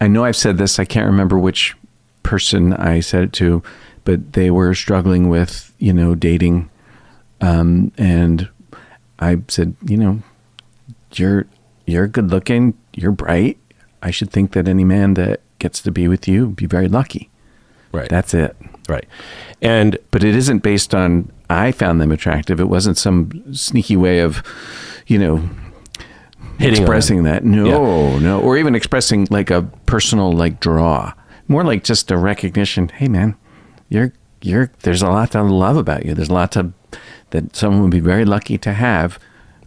Speaker 2: I know I've said this, I can't remember which person I said it to, but they were struggling with, dating. And I said, you're good looking, you're bright. I should think that any man that gets to be with you be very lucky.
Speaker 1: Right.
Speaker 2: That's it.
Speaker 1: Right.
Speaker 2: But it isn't based on, I found them attractive. It wasn't some sneaky way of, expressing that. No. Or even expressing like a personal, draw. More like just a recognition. Hey man, there's a lot to love about you. There's a lot that someone would be very lucky to have.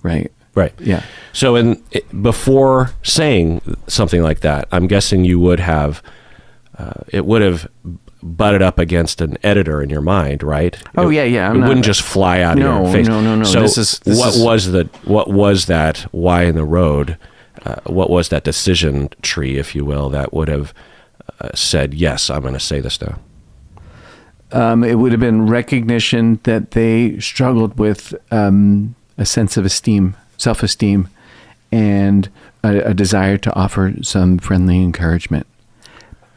Speaker 2: Right.
Speaker 1: Right.
Speaker 2: Yeah.
Speaker 1: So before saying something like that, I'm guessing you would have, it would have butted up against an editor in your mind, right?
Speaker 2: Oh, yeah.
Speaker 1: It wouldn't just fly out of your face.
Speaker 2: No.
Speaker 1: So what was that why in the road? What was that decision tree, if you will, that would have said, yes, I'm going to say this now?
Speaker 2: It would have been recognition that they struggled with a sense of esteem, self-esteem, and a desire to offer some friendly encouragement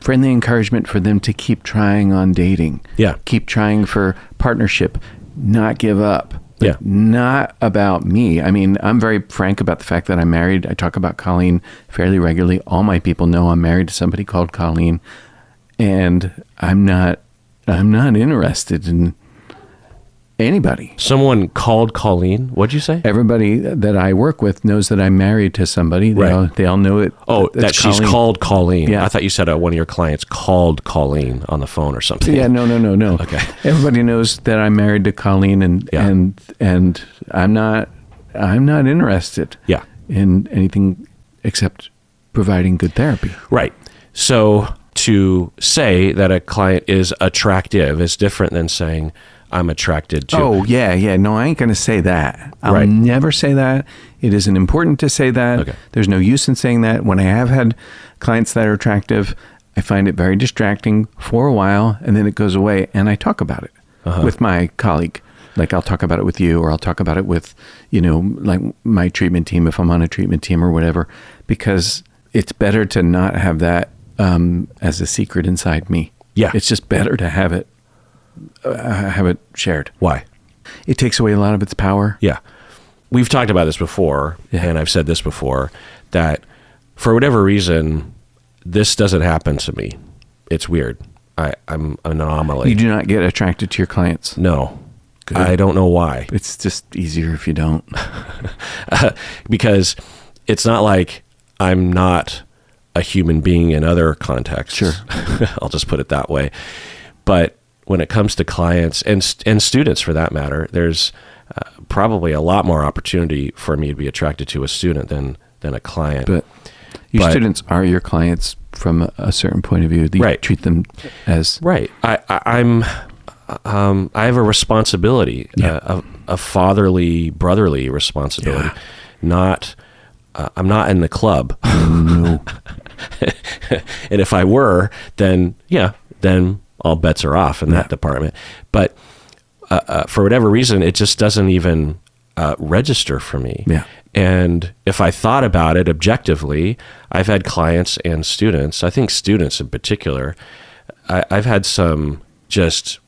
Speaker 2: for them to keep trying on dating.
Speaker 1: Yeah.
Speaker 2: Keep trying for partnership, not give up.
Speaker 1: Yeah.
Speaker 2: Not about me. I mean, I'm very frank about the fact that I'm married. I talk about Colleen fairly regularly. All my people know I'm married to somebody called Colleen, and I'm not interested in anybody.
Speaker 1: Someone called Colleen? What'd you say?
Speaker 2: Everybody that I work with knows that I'm married to somebody. They all know it.
Speaker 1: Oh, that she's called Colleen.
Speaker 2: Yeah.
Speaker 1: I thought you said one of your clients called Colleen on the phone or something.
Speaker 2: Yeah, no.
Speaker 1: Okay.
Speaker 2: Everybody knows that I'm married to Colleen, and I'm not interested.
Speaker 1: Yeah.
Speaker 2: in anything except providing good therapy.
Speaker 1: Right. So to say that a client is attractive is different than saying I'm attracted to.
Speaker 2: Oh, yeah. No, I ain't going to say that. I'll
Speaker 1: Right.
Speaker 2: never say that. It isn't important to say that.
Speaker 1: Okay.
Speaker 2: There's no use in saying that. When I have had clients that are attractive, I find it very distracting for a while, and then it goes away, and I talk about it with my colleague. Like I'll talk about it with you, or I'll talk about it with, like my treatment team if I'm on a treatment team or whatever, because it's better to not have that as a secret inside me.
Speaker 1: Yeah.
Speaker 2: It's just better to have it shared.
Speaker 1: Why?
Speaker 2: It takes away a lot of its power.
Speaker 1: Yeah. We've talked about this before, and I've said this before, that for whatever reason, this doesn't happen to me. It's weird. I'm an anomaly.
Speaker 2: You do not get attracted to your clients.
Speaker 1: No.
Speaker 2: Good.
Speaker 1: I don't know why.
Speaker 2: It's just easier if you don't.
Speaker 1: Because it's not like I'm not a human being in other contexts.
Speaker 2: Sure.
Speaker 1: I'll just put it that way. But when it comes to clients and students for that matter, there's probably a lot more opportunity for me to be attracted to a student than a client.
Speaker 2: But your students are your clients from a certain point of view. You
Speaker 1: right.
Speaker 2: treat them as...
Speaker 1: Right. I have a responsibility, a fatherly, brotherly responsibility. Not, I'm not in the club.
Speaker 2: No.
Speaker 1: And if I were, then all bets are off in that department. But for whatever reason, it just doesn't even register for me.
Speaker 2: Yeah.
Speaker 1: And if I thought about it objectively, I've had clients and students, I think students in particular, I've had some just,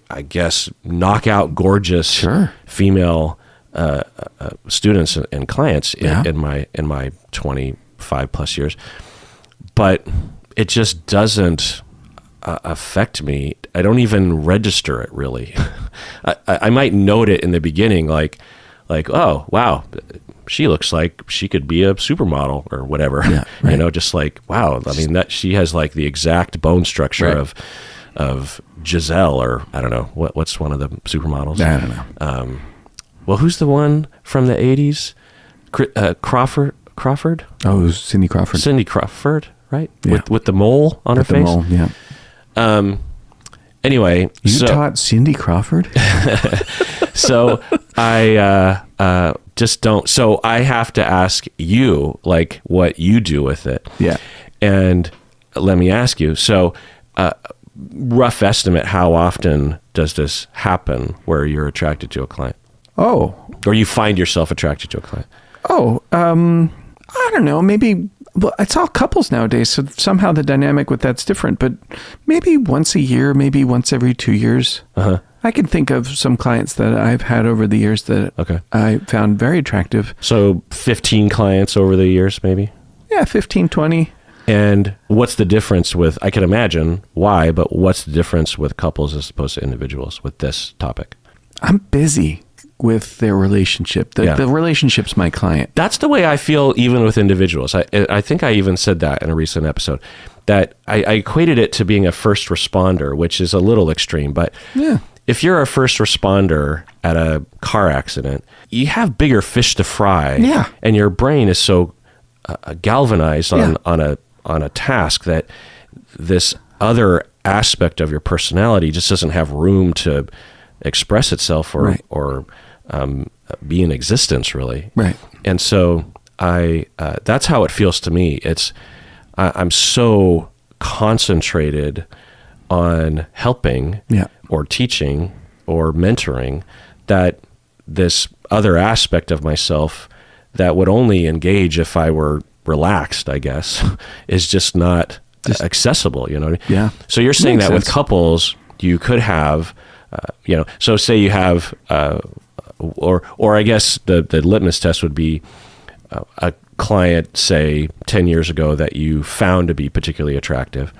Speaker 1: I guess, knockout gorgeous female students and clients in my 25 plus years. But it just doesn't affect me. I don't even register it really. I might note it in the beginning, like, oh, wow, she looks like she could be a supermodel or whatever. Yeah, right. Just like, wow, I mean, that she has like the exact bone structure of Giselle, or I don't know, what's one of the supermodels?
Speaker 2: I don't know.
Speaker 1: Well, who's the one from the 80s? Crawford?
Speaker 2: Oh, it was Cindy Crawford.
Speaker 1: Cindy Crawford, right?
Speaker 2: Yeah.
Speaker 1: With the mole on her face?
Speaker 2: The mole, yeah.
Speaker 1: Anyway,
Speaker 2: you taught Cindy Crawford?
Speaker 1: So I just don't. So I have to ask you, like, what you do with it.
Speaker 2: Yeah.
Speaker 1: And let me ask you. So, rough estimate, how often does this happen where you're attracted to a client?
Speaker 2: Oh.
Speaker 1: Or you find yourself attracted to a client?
Speaker 2: Oh, I don't know. Maybe. Well, it's all couples nowadays, so somehow the dynamic with that's different. But maybe once a year, maybe once every 2 years. I can think of some clients that I've had over the years that I found very attractive.
Speaker 1: So 15 clients over the years, maybe?
Speaker 2: Yeah, 15, 20.
Speaker 1: And what's the difference with, I can imagine why, but what's the difference with couples as opposed to individuals with this topic?
Speaker 2: I'm busy with their relationship. The relationship's my client.
Speaker 1: That's the way I feel even with individuals. I think I even said that in a recent episode, that I equated it to being a first responder, which is a little extreme, but if you're a first responder at a car accident, you have bigger fish to fry, and your brain is so galvanized on a task that this other aspect of your personality just doesn't have room to express itself or be in existence, really.
Speaker 2: Right.
Speaker 1: And so that's how it feels to me. I'm so concentrated on helping or teaching or mentoring that this other aspect of myself that would only engage if I were relaxed, I guess, is just not accessible,
Speaker 2: Yeah.
Speaker 1: So you're saying
Speaker 2: Makes
Speaker 1: that with
Speaker 2: sense.
Speaker 1: couples, you could have, so say you have, or I guess the litmus test would be a client, say 10 years ago, that you found to be particularly attractive,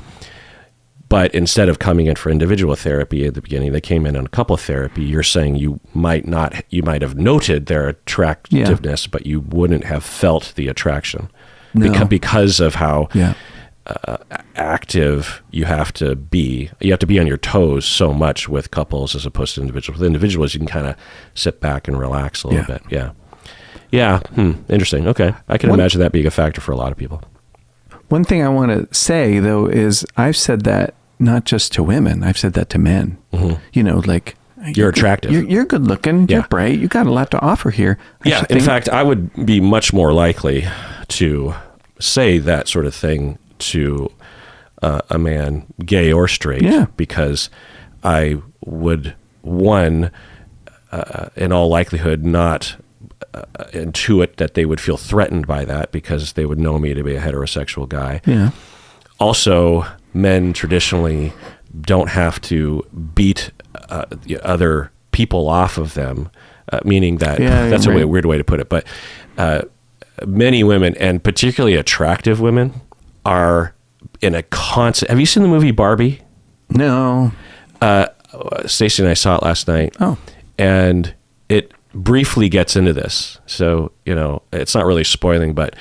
Speaker 1: but instead of coming in for individual therapy at the beginning, they came in on couple therapy. You're saying you might have noted their attractiveness, but you wouldn't have felt the attraction because of how active you have to be. You have to be on your toes so much with couples as opposed to individuals. With individuals, you can kind of sit back and relax a little bit. Yeah. Yeah. Interesting. Okay. I can imagine that being a factor for a lot of people.
Speaker 2: One thing I want to say, though, is I've said that not just to women. I've said that to men. You know, like...
Speaker 1: You're attractive.
Speaker 2: You're good looking. You're bright. You got a lot to offer here.
Speaker 1: In fact, I would be much more likely to say that sort of thing to a man, gay or straight, because I would, one, in all likelihood, not intuit that they would feel threatened by that because they would know me to be a heterosexual guy.
Speaker 2: Yeah.
Speaker 1: Also, men traditionally don't have to beat other people off of them, meaning that that's a weird way to put it. But many women, and particularly attractive women, are in a constant... Have you seen the movie Barbie?
Speaker 2: No.
Speaker 1: Stacey and I saw it last night.
Speaker 2: Oh.
Speaker 1: And it briefly gets into this. So, you know, it's not really spoiling, but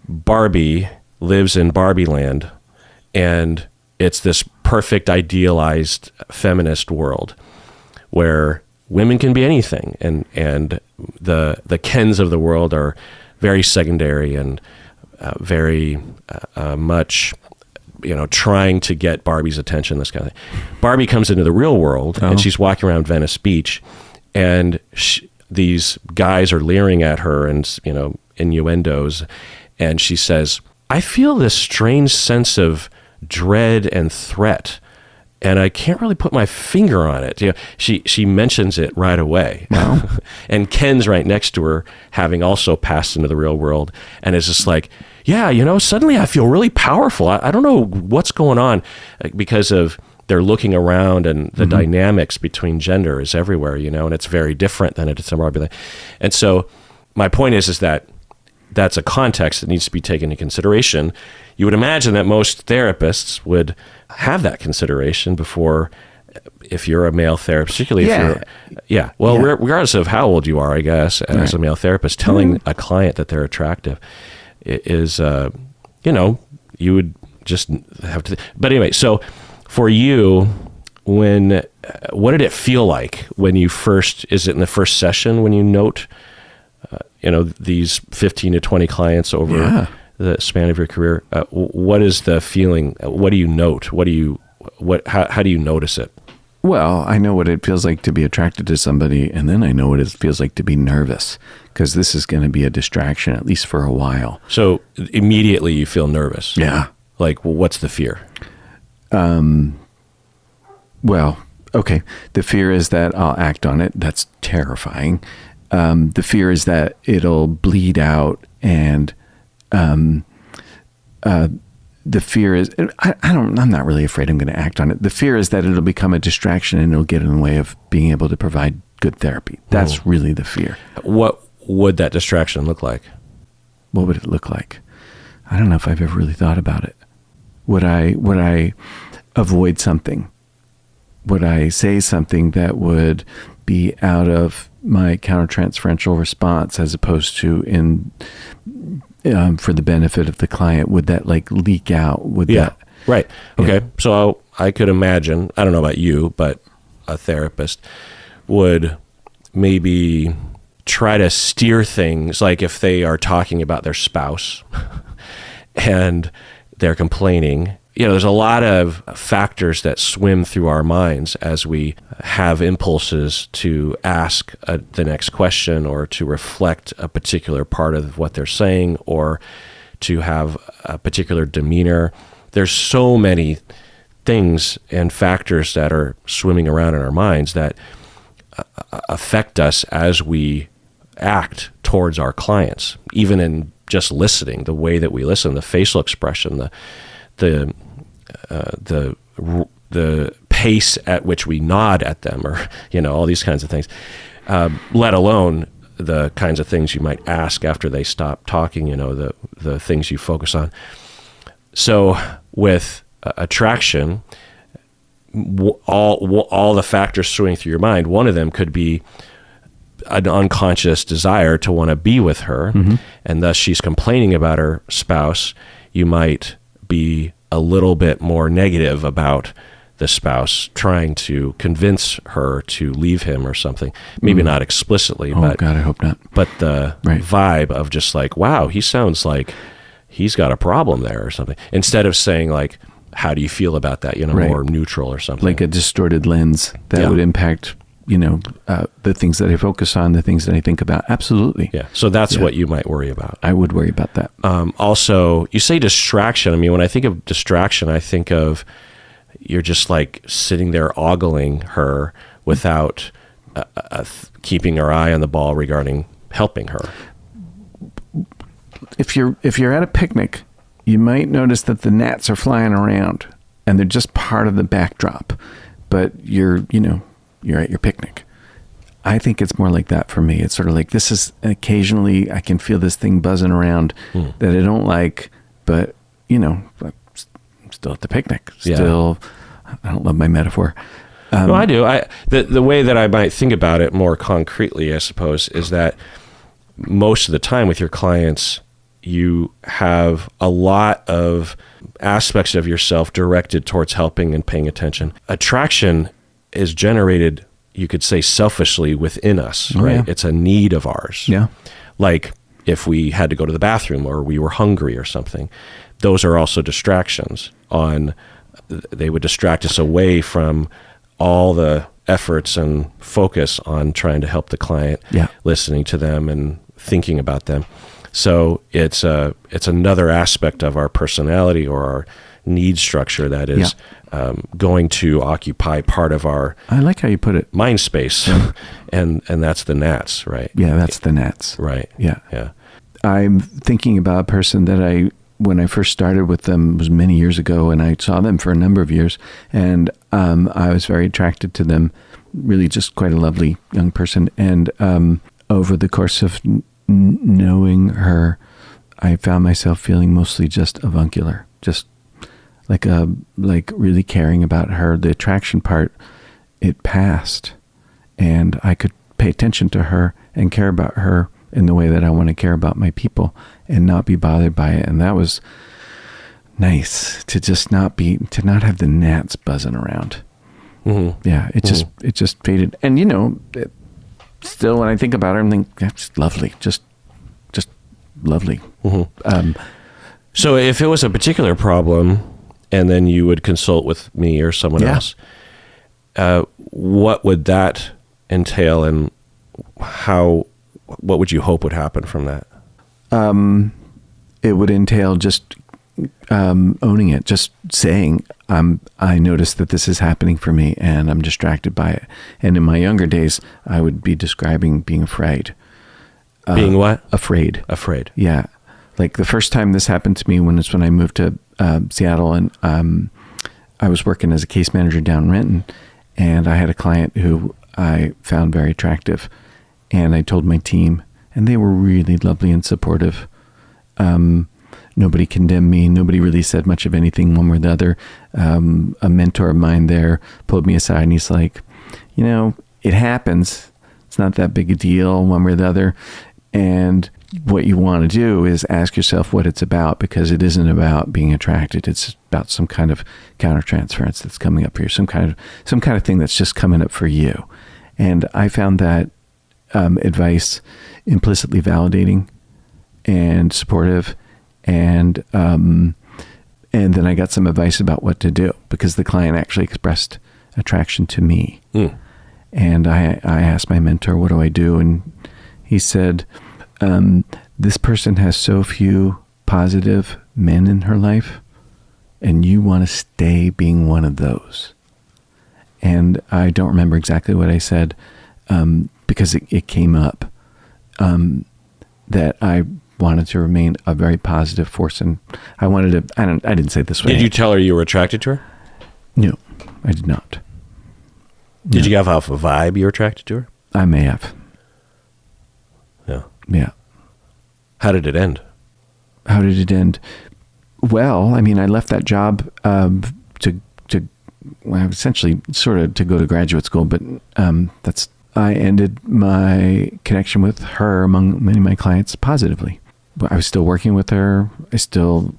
Speaker 1: Barbie lives in Barbie land, and it's this perfect, idealized feminist world where women can be anything, and the Kens of the world are very secondary and very much, you know, trying to get Barbie's attention, this kind of thing. Barbie comes into the real world, and she's walking around Venice Beach, and these guys are leering at her and, you know, innuendos, and she says, "I feel this strange sense of dread and threat, and I can't really put my finger on it." You know, she mentions it right away.
Speaker 2: Wow.
Speaker 1: And Ken's right next to her, having also passed into the real world, and it's just like, yeah, you know, suddenly I feel really powerful. I don't know what's going on, because of they're looking around, and the dynamics between gender is everywhere, you know, and it's very different than it's in Barbie land. And so my point is that that's a context that needs to be taken into consideration. You would imagine that most therapists would have that consideration before, if you're a male therapist, particularly if you're, regardless of how old you are, I guess, as a male therapist, telling a client that they're attractive is, you know, you would just have to. But anyway, so for you, what did it feel like when you first, is it in the first session when you note, you know, these 15 to 20 clients over the span of your career? What is the feeling? What do you note? How do you notice it?
Speaker 2: Well, I know what it feels like to be attracted to somebody, and then I know what it feels like to be nervous, because this is going to be a distraction, at least for a while.
Speaker 1: So immediately you feel nervous.
Speaker 2: Yeah.
Speaker 1: Like, well, what's the fear?
Speaker 2: Well, okay. The fear is that I'll act on it. That's terrifying. The fear is that it'll bleed out, and the fear is, I'm not really afraid I'm going to act on it. The fear is that it'll become a distraction and it'll get in the way of being able to provide good therapy. That's really the fear.
Speaker 1: What would that distraction look like?
Speaker 2: What would it look like? I don't know if I've ever really thought about it. Would I avoid something? Would I say something that would be out of my countertransferential response as opposed to for the benefit of the client? Would that like leak out?
Speaker 1: Right. Okay. So I could imagine, I don't know about you, but a therapist would maybe try to steer things, like if they are talking about their spouse and they're complaining. You know, there's a lot of factors that swim through our minds as we have impulses to ask the next question, or to reflect a particular part of what they're saying, or to have a particular demeanor. There's so many things and factors that are swimming around in our minds that affect us as we act towards our clients, even in just listening, the way that we listen, the facial expression, the pace at which we nod at them, or, you know, all these kinds of things, let alone the kinds of things you might ask after they stop talking, you know, the things you focus on. So with attraction, all the factors swimming through your mind, one of them could be an unconscious desire to want to be with her, and thus she's complaining about her spouse. You might be a little bit more negative about the spouse, trying to convince her to leave him or something. Maybe not explicitly,
Speaker 2: Oh God, I hope not.
Speaker 1: but the
Speaker 2: Right.
Speaker 1: vibe of just like, wow, he sounds like he's got a problem there or something. Instead of saying like, how do you feel about that?
Speaker 2: Right.
Speaker 1: More neutral or something.
Speaker 2: Like a distorted lens that
Speaker 1: Yeah.
Speaker 2: would impact, the things that I focus on, the things that I think about. Absolutely.
Speaker 1: Yeah. So that's
Speaker 2: Yeah.
Speaker 1: what you might worry about.
Speaker 2: I would worry about that.
Speaker 1: Also, you say distraction. I mean, when I think of distraction, I think of you're just like sitting there ogling her without keeping her eye on the ball regarding helping her.
Speaker 2: If you're at a picnic, you might notice that the gnats are flying around and they're just part of the backdrop, but you're at your picnic. I think it's more like that for me. It's sort of like, this is occasionally I can feel this thing buzzing around that I don't like, but I'm still at the picnic. Still, I don't love my metaphor.
Speaker 1: No, I do. The way that I might think about it more concretely, I suppose, is that most of the time with your clients, you have a lot of aspects of yourself directed towards helping and paying attention. Attraction is generated, you could say, selfishly within us, right?
Speaker 2: Yeah.
Speaker 1: It's a need of ours.
Speaker 2: Yeah.
Speaker 1: Like if we had to go to the bathroom or we were hungry or something, those are also distractions. They would distract us away from all the efforts and focus on trying to help the client, listening to them and thinking about them. So it's another aspect of our personality or our need structure that is going to occupy part of our
Speaker 2: I like how you put it.
Speaker 1: mind space, and that's the gnats, right?
Speaker 2: Yeah, that's the gnats.
Speaker 1: Right.
Speaker 2: Yeah.
Speaker 1: Yeah.
Speaker 2: I'm thinking about a person that when I first started with them, was many years ago, and I saw them for a number of years, and I was very attracted to them. Really, just quite a lovely young person. And over the course of knowing her, I found myself feeling mostly just avuncular, just like really caring about her. The attraction part, it passed, and I could pay attention to her and care about her in the way that I want to care about my people and not be bothered by it. And that was nice to just not have the gnats buzzing around.
Speaker 1: Mm-hmm.
Speaker 2: Yeah. It just faded. And still when I think about her, I'm thinking, that's lovely. Just lovely.
Speaker 1: Mm-hmm. So if it was a particular problem and then you would consult with me or someone else, what would that entail, and what would you hope would happen from that?
Speaker 2: It would entail just owning it, just saying, I notice that this is happening for me and I'm distracted by it. And in my younger days, I would be describing being afraid.
Speaker 1: Being what?
Speaker 2: Afraid.
Speaker 1: Afraid.
Speaker 2: Yeah. Like the first time this happened to me when I moved to Seattle, and I was working as a case manager down in Renton, and I had a client who I found very attractive, and I told my team, and they were really lovely and supportive. Nobody condemned me. Nobody really said much of anything one way or the other. A mentor of mine there pulled me aside, and he's like, it happens. It's not that big a deal one way or the other. And what you want to do is ask yourself what it's about, because it isn't about being attracted. It's about some kind of countertransference that's coming up here, some kind of thing that's just coming up for you. And I found that advice implicitly validating and supportive, and then I got some advice about what to do, because the client actually expressed attraction to me. And I asked my mentor, what do I do? And he said, this person has so few positive men in her life, and you want to stay being one of those. And I don't remember exactly what I said, because it came up, that I wanted to remain a very positive force. And I didn't say it this way.
Speaker 1: Did you tell her you were attracted to her?
Speaker 2: No, I did not.
Speaker 1: Did you have off a vibe you were attracted to her?
Speaker 2: I may have. Yeah.
Speaker 1: How did it end?
Speaker 2: How did it end? Well, I mean, I left that job essentially sort of to go to graduate school, but I ended my connection with her among many of my clients positively. I was still working with her. I still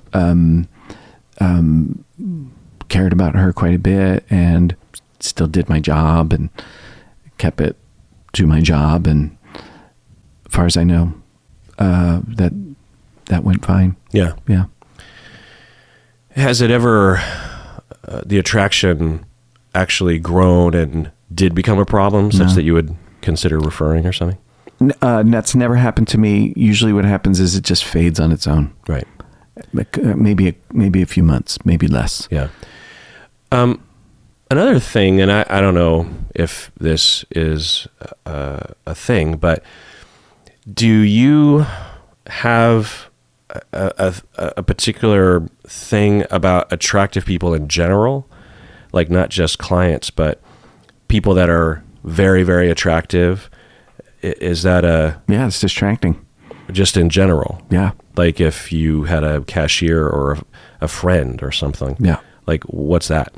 Speaker 2: cared about her quite a bit and still did my job and kept it to my job. And as far as I know, that went fine.
Speaker 1: Yeah.
Speaker 2: Yeah.
Speaker 1: Has it ever, the attraction actually grown and did become a problem such that you would consider referring or something?
Speaker 2: That's never happened to me. Usually what happens is it just fades on its own.
Speaker 1: Right.
Speaker 2: Like, maybe a few months, maybe less.
Speaker 1: Yeah. Another thing, and I don't know if this is a thing, but do you have a particular thing about attractive people in general? Like not just clients, but people that are very, very attractive. Is that
Speaker 2: Yeah, it's distracting.
Speaker 1: Just in general?
Speaker 2: Yeah.
Speaker 1: Like if you had a cashier or a friend or something.
Speaker 2: Yeah.
Speaker 1: Like what's that?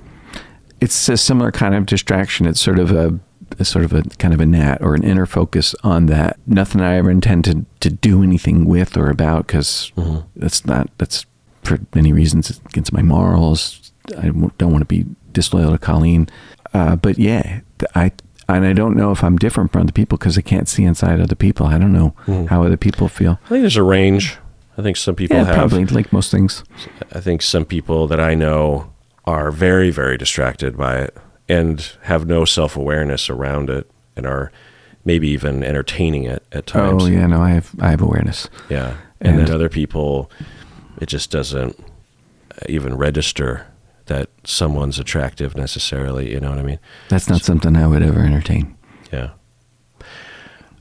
Speaker 2: It's a similar kind of distraction. It's sort of a kind of a gnat or an inner focus on that. Nothing I ever intend to do anything with or about, because that's for many reasons it's against my morals. I don't want to be disloyal to Colleen. But yeah, I don't know if I'm different from other people because I can't see inside other people. I don't know how other people feel.
Speaker 1: I think there's a range. I think some people have.
Speaker 2: Probably, like most things.
Speaker 1: I think some people that I know are very, very distracted by it and have no self-awareness around it and are maybe even entertaining it at times.
Speaker 2: Oh, yeah, no, I have awareness.
Speaker 1: Yeah. And then other people, it just doesn't even register that someone's attractive necessarily, you know what I mean?
Speaker 2: That's not something I would ever entertain.
Speaker 1: Yeah.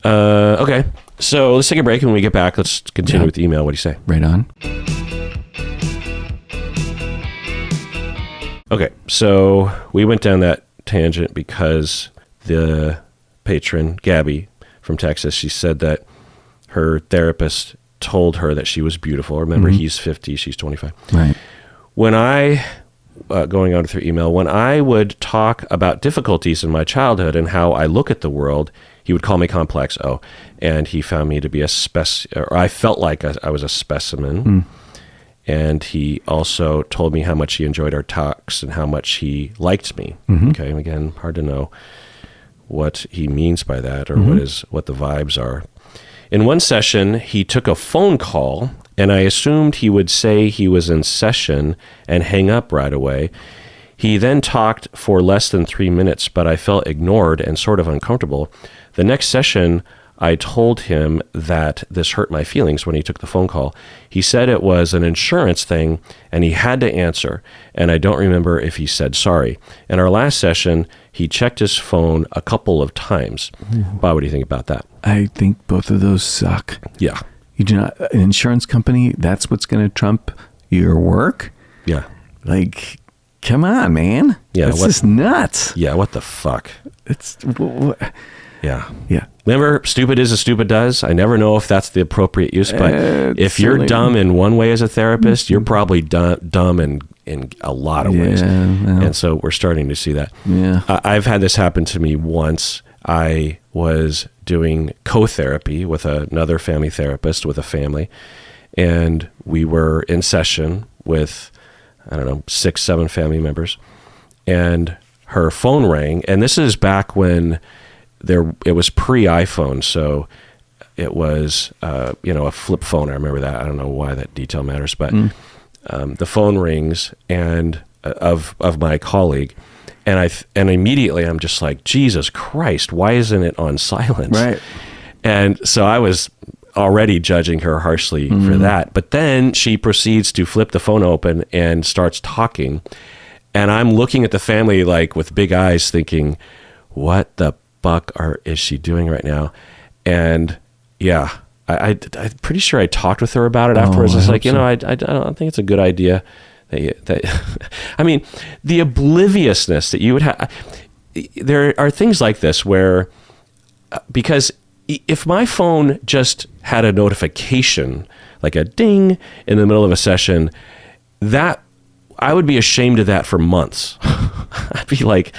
Speaker 1: Okay. So let's take a break, and when we get back, let's continue with the email. What do you say?
Speaker 2: Right on.
Speaker 1: Okay. So we went down that tangent because the patron, Gabby from Texas, she said that her therapist told her that she was beautiful. Remember, he's 50, she's 25.
Speaker 2: Right.
Speaker 1: When I... going on through email, when I would talk about difficulties in my childhood and how I look at the world, he would call me complex. And he found me to be or I felt like I was a specimen. And he also told me how much he enjoyed our talks and how much he liked me. Okay, and again, hard to know what he means by that or what the vibes are. In one session, he took a phone call, and I assumed he would say he was in session and hang up right away. He then talked for less than 3 minutes, but I felt ignored and sort of uncomfortable. The next session, I told him that this hurt my feelings when he took the phone call. He said it was an insurance thing, and he had to answer, and I don't remember if he said sorry. In our last session, he checked his phone a couple of times. Bob, what do you think about that?
Speaker 2: I think both of those suck.
Speaker 1: Yeah.
Speaker 2: You do not, an insurance company, that's what's going to trump your work?
Speaker 1: Yeah.
Speaker 2: Like, come on, man.
Speaker 1: Yeah.
Speaker 2: It's just nuts.
Speaker 1: Yeah, what the fuck?
Speaker 2: It's...
Speaker 1: Yeah.
Speaker 2: Yeah.
Speaker 1: Remember, stupid is as stupid does? I never know if that's the appropriate use, but if you're dumb in one way as a therapist, you're probably dumb in a lot of ways.
Speaker 2: Well.
Speaker 1: And so we're starting to see that.
Speaker 2: Yeah.
Speaker 1: I've had this happen to me once. I was doing co-therapy with another family therapist with a family, and we were in session with, 6, 7 family members, and her phone rang, and this is back when it was pre-iPhone, so it was a flip phone. I remember that. I don't know why that detail matters, but the phone rings and of my colleague, and immediately I'm just like, Jesus Christ, why isn't it on silence?
Speaker 2: Right.
Speaker 1: And so I was already judging her harshly for that, but then she proceeds to flip the phone open and starts talking, and I'm looking at the family like with big eyes, thinking, what the fuck is she doing right now? And yeah, I'm pretty sure I talked with her about it afterwards. It's like, I don't think it's a good idea that I mean, the obliviousness that you would have. There are things like this where, because if my phone just had a notification, like a ding in the middle of a session, that I would be ashamed of that for months. I'd be like,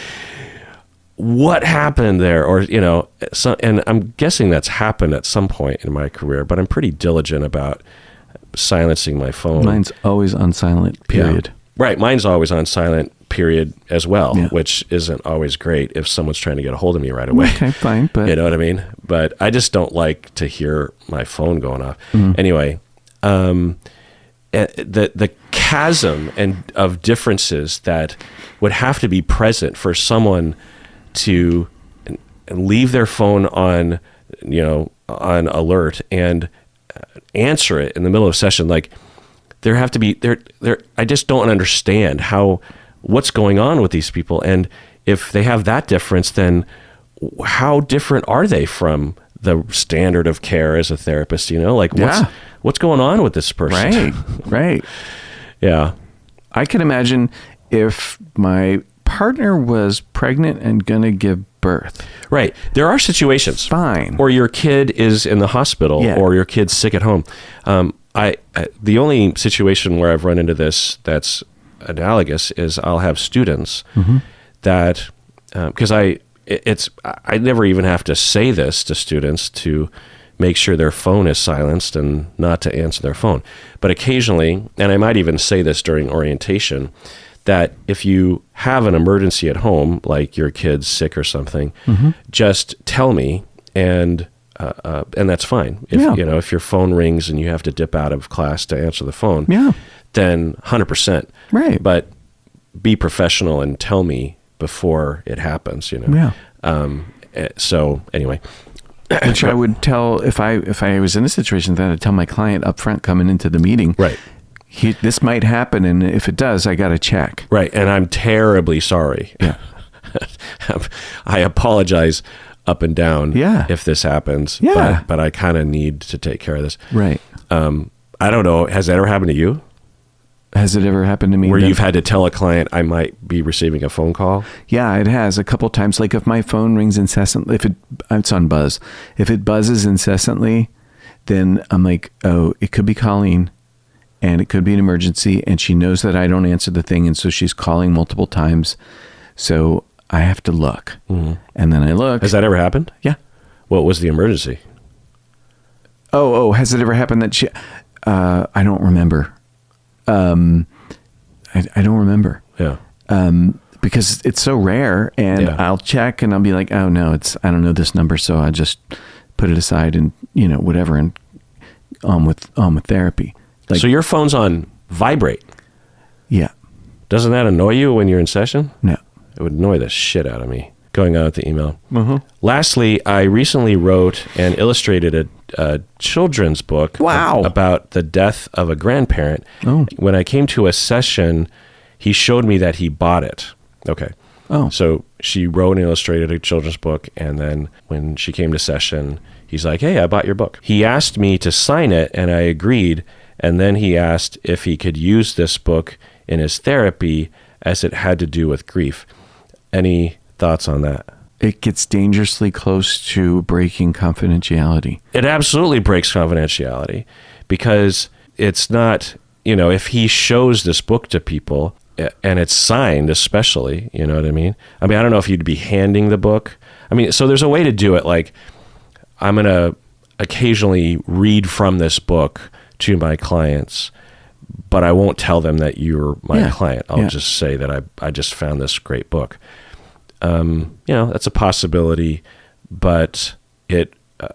Speaker 1: what happened there? Or, and I'm guessing that's happened at some point in my career, but I'm pretty diligent about silencing my phone.
Speaker 2: Mine's always on silent, period.
Speaker 1: Yeah. Right. Mine's always on silent, period as well,
Speaker 2: Yeah.
Speaker 1: which isn't always great if someone's trying to get a hold of me right away.
Speaker 2: Okay, fine, but
Speaker 1: You know what I mean? But I just don't like to hear my phone going off.
Speaker 2: Mm-hmm.
Speaker 1: Anyway, the chasm of differences that would have to be present for someone to leave their phone on, on alert and answer it in the middle of session, like there have to be there. I just don't understand what's going on with these people, and if they have that difference, then how different are they from the standard of care as a therapist? Like what's going on with this person?
Speaker 2: Right.
Speaker 1: Yeah.
Speaker 2: I can imagine if my partner was pregnant and gonna give birth.
Speaker 1: Right. There are situations.
Speaker 2: Fine.
Speaker 1: Or your kid is in the hospital,
Speaker 2: Yeah.
Speaker 1: or your kid's sick at home. The only situation where I've run into this that's analogous is I'll have students that, because I never even have to say this to students to make sure their phone is silenced and not to answer their phone. But occasionally, and I might even say this during orientation, that if you have an emergency at home, like your kid's sick or something, just tell me, and that's fine. If if your phone rings and you have to dip out of class to answer the phone, then 100%.
Speaker 2: Right.
Speaker 1: But be professional and tell me before it happens. So anyway.
Speaker 2: Which I would tell if I was in a situation, then I'd tell my client up front coming into the meeting.
Speaker 1: Right.
Speaker 2: This might happen, and if it does, I got to check.
Speaker 1: Right, and I'm terribly sorry.
Speaker 2: Yeah.
Speaker 1: I apologize up and down if this happens.
Speaker 2: Yeah.
Speaker 1: But I kind of need to take care of this.
Speaker 2: Right.
Speaker 1: I don't know. Has that ever happened to you?
Speaker 2: Has it ever happened to me?
Speaker 1: Where you've had to tell a client I might be receiving a phone call?
Speaker 2: Yeah, it has a couple times. Like if my phone rings incessantly, it's on buzz. If it buzzes incessantly, then I'm like, oh, it could be Colleen. And it could be an emergency, and she knows that I don't answer the thing, and so she's calling multiple times. So I have to look, and then I look.
Speaker 1: Has that ever happened?
Speaker 2: Yeah.
Speaker 1: What was the emergency?
Speaker 2: Oh, has it ever happened that she? I don't remember. I don't remember.
Speaker 1: Yeah.
Speaker 2: Because it's so rare, and I'll check, and I'll be like, oh no, I don't know this number, so I just put it aside, and whatever, and on with therapy. Like,
Speaker 1: so your phone's on vibrate.
Speaker 2: Yeah.
Speaker 1: Doesn't that annoy you when you're in session?
Speaker 2: No.
Speaker 1: It would annoy the shit out of me. Going on with the email. Lastly, I recently wrote and illustrated a children's book about the death of a grandparent.
Speaker 2: Oh.
Speaker 1: When I came to a session, he showed me that he bought it. Okay.
Speaker 2: Oh.
Speaker 1: So she wrote and illustrated a children's book, and then when she came to session, he's like, hey, I bought your book. He asked me to sign it, and I agreed. And then he asked if he could use this book in his therapy as it had to do with grief. Any thoughts on that?
Speaker 2: It gets dangerously close to breaking confidentiality.
Speaker 1: It absolutely breaks confidentiality because it's not, if he shows this book to people and it's signed especially, you know what I mean? I don't know if you'd be handing the book. So there's a way to do it. Like I'm going to occasionally read from this book to my clients, but I won't tell them that you're my client. I'll just say that I just found this great book. That's a possibility, but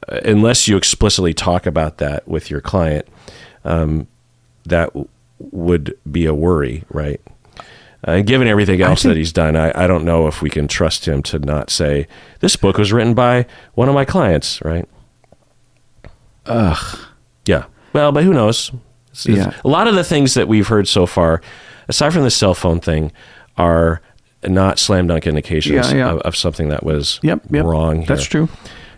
Speaker 1: unless you explicitly talk about that with your client, that would be a worry, right? And given everything else that he's done, I don't know if we can trust him to not say, this book was written by one of my clients, right?
Speaker 2: Ugh.
Speaker 1: Yeah. Well, but who knows? A lot of the things that we've heard so far, aside from the cell phone thing, are not slam dunk indications of something that was wrong here.
Speaker 2: That's true.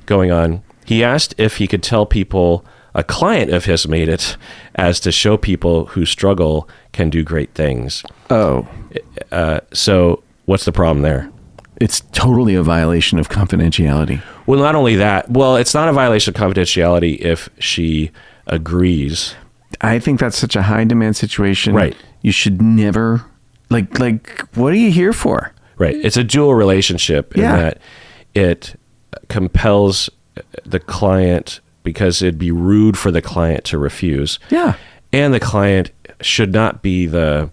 Speaker 1: Going on. He asked if he could tell people a client of his made it as to show people who struggle can do great things.
Speaker 2: Oh.
Speaker 1: So what's the problem there?
Speaker 2: It's totally a violation of confidentiality.
Speaker 1: Well, not only that. Well, it's not a violation of confidentiality if she agrees.
Speaker 2: I think that's such a high demand situation.
Speaker 1: Right.
Speaker 2: You should never, like, what are you here for?
Speaker 1: Right. It's a dual relationship in that it compels the client because it'd be rude for the client to refuse.
Speaker 2: Yeah.
Speaker 1: And the client should not be the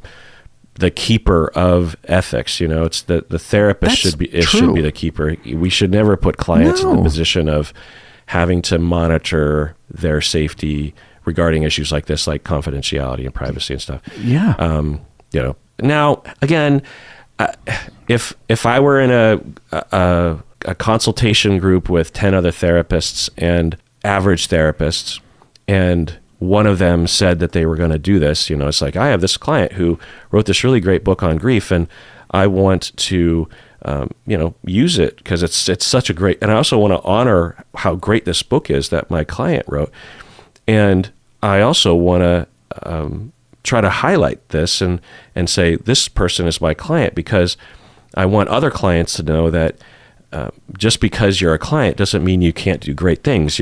Speaker 1: the keeper of ethics. It's the therapist should be the keeper. We should never put clients in the position of having to monitor their safety regarding issues like this, like confidentiality and privacy and stuff.
Speaker 2: Yeah.
Speaker 1: Now again, if I were in a consultation group with 10 other therapists and average therapists, and one of them said that they were going to do this, it's like, I have this client who wrote this really great book on grief, and I want to, use it because it's such a great, and I also want to honor how great this book is that my client wrote. And I also want to try to highlight this and say, this person is my client, because I want other clients to know that just because you're a client doesn't mean you can't do great things.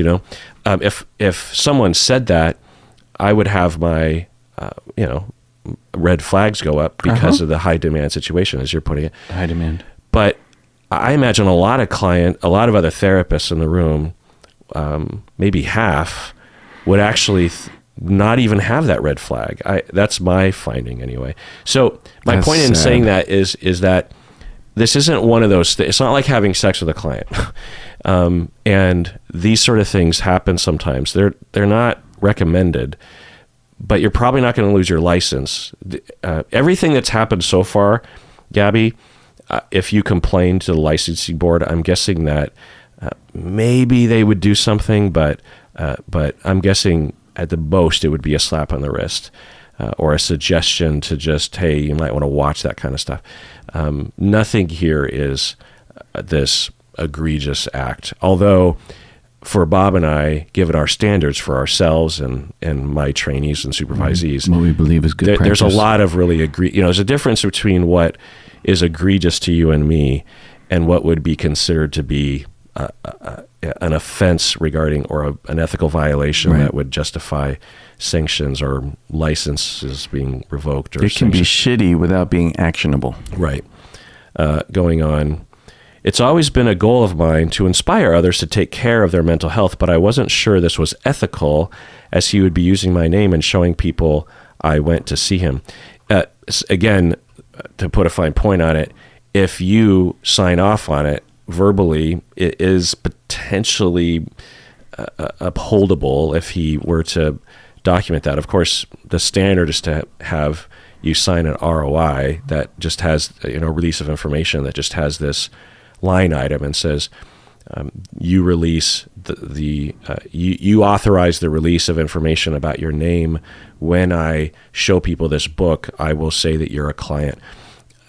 Speaker 1: If someone said that, I would have my, red flags go up because of the high demand situation, as you're putting it.
Speaker 2: High demand.
Speaker 1: But I imagine a lot of other therapists in the room, maybe half, would actually not even have that red flag. That's my finding anyway. So my point in saying that is that this isn't one of those it's not like having sex with a client. And these sort of things happen sometimes. They're not recommended, but you're probably not going to lose your license. Everything that's happened so far, Gabby, if you complain to the licensing board, I'm guessing that maybe they would do something, but I'm guessing at the most it would be a slap on the wrist or a suggestion to just, hey, you might want to watch that kind of stuff. Nothing here is this egregious act, although for Bob and I, given our standards for ourselves and my trainees and supervisees,
Speaker 2: what we believe is good practice.
Speaker 1: There's a lot of really there's a difference between what is egregious to you and me and what would be considered to be an offense regarding or an ethical violation that would justify sanctions or licenses being revoked. Or
Speaker 2: it can be shitty without being actionable.
Speaker 1: Right. Going on. It's always been a goal of mine to inspire others to take care of their mental health, but I wasn't sure this was ethical, as he would be using my name and showing people I went to see him. Again, to put a fine point on it, if you sign off on it verbally, it is potentially upholdable if he were to document that. Of course, the standard is to have you sign an ROI that just has, release of information that just has this line item and says, you release you authorize the release of information about your name. When I show people this book, I will say that you're a client.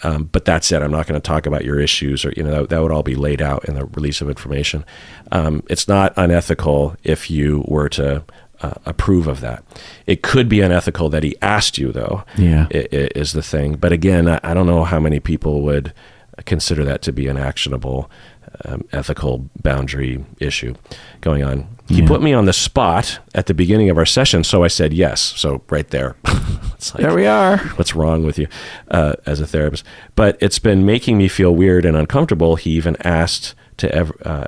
Speaker 1: But that's it. I'm not going to talk about your issues, or that would all be laid out in the release of information. It's not unethical if you were to approve of that. It could be unethical that he asked you, though.
Speaker 2: Yeah,
Speaker 1: is the thing. But again, I don't know how many people would consider that to be an actionable ethical boundary issue. Going on. He put me on the spot at the beginning of our session, so I said yes. So right there. It's like,
Speaker 2: there we are.
Speaker 1: What's wrong with you as a therapist? But it's been making me feel weird and uncomfortable. He even asked to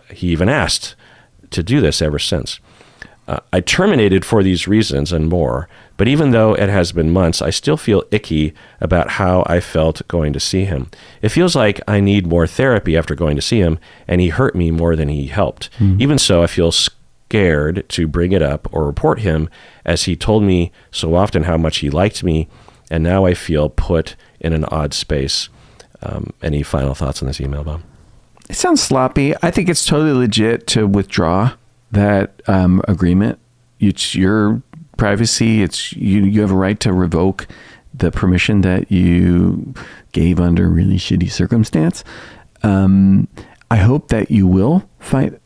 Speaker 1: do this ever since. I terminated for these reasons and more, but even though it has been months, I still feel icky about how I felt going to see him. It feels like I need more therapy after going to see him, and he hurt me more than he helped. Even so, I feel scared to bring it up or report him, as he told me so often how much he liked me, and now I feel put in an odd space. Any final thoughts on this email, Bob?
Speaker 2: It sounds sloppy. I think it's totally legit to withdraw that agreement. It's your privacy. It's you have a right to revoke the permission that you gave under really shitty circumstance. I hope that you will find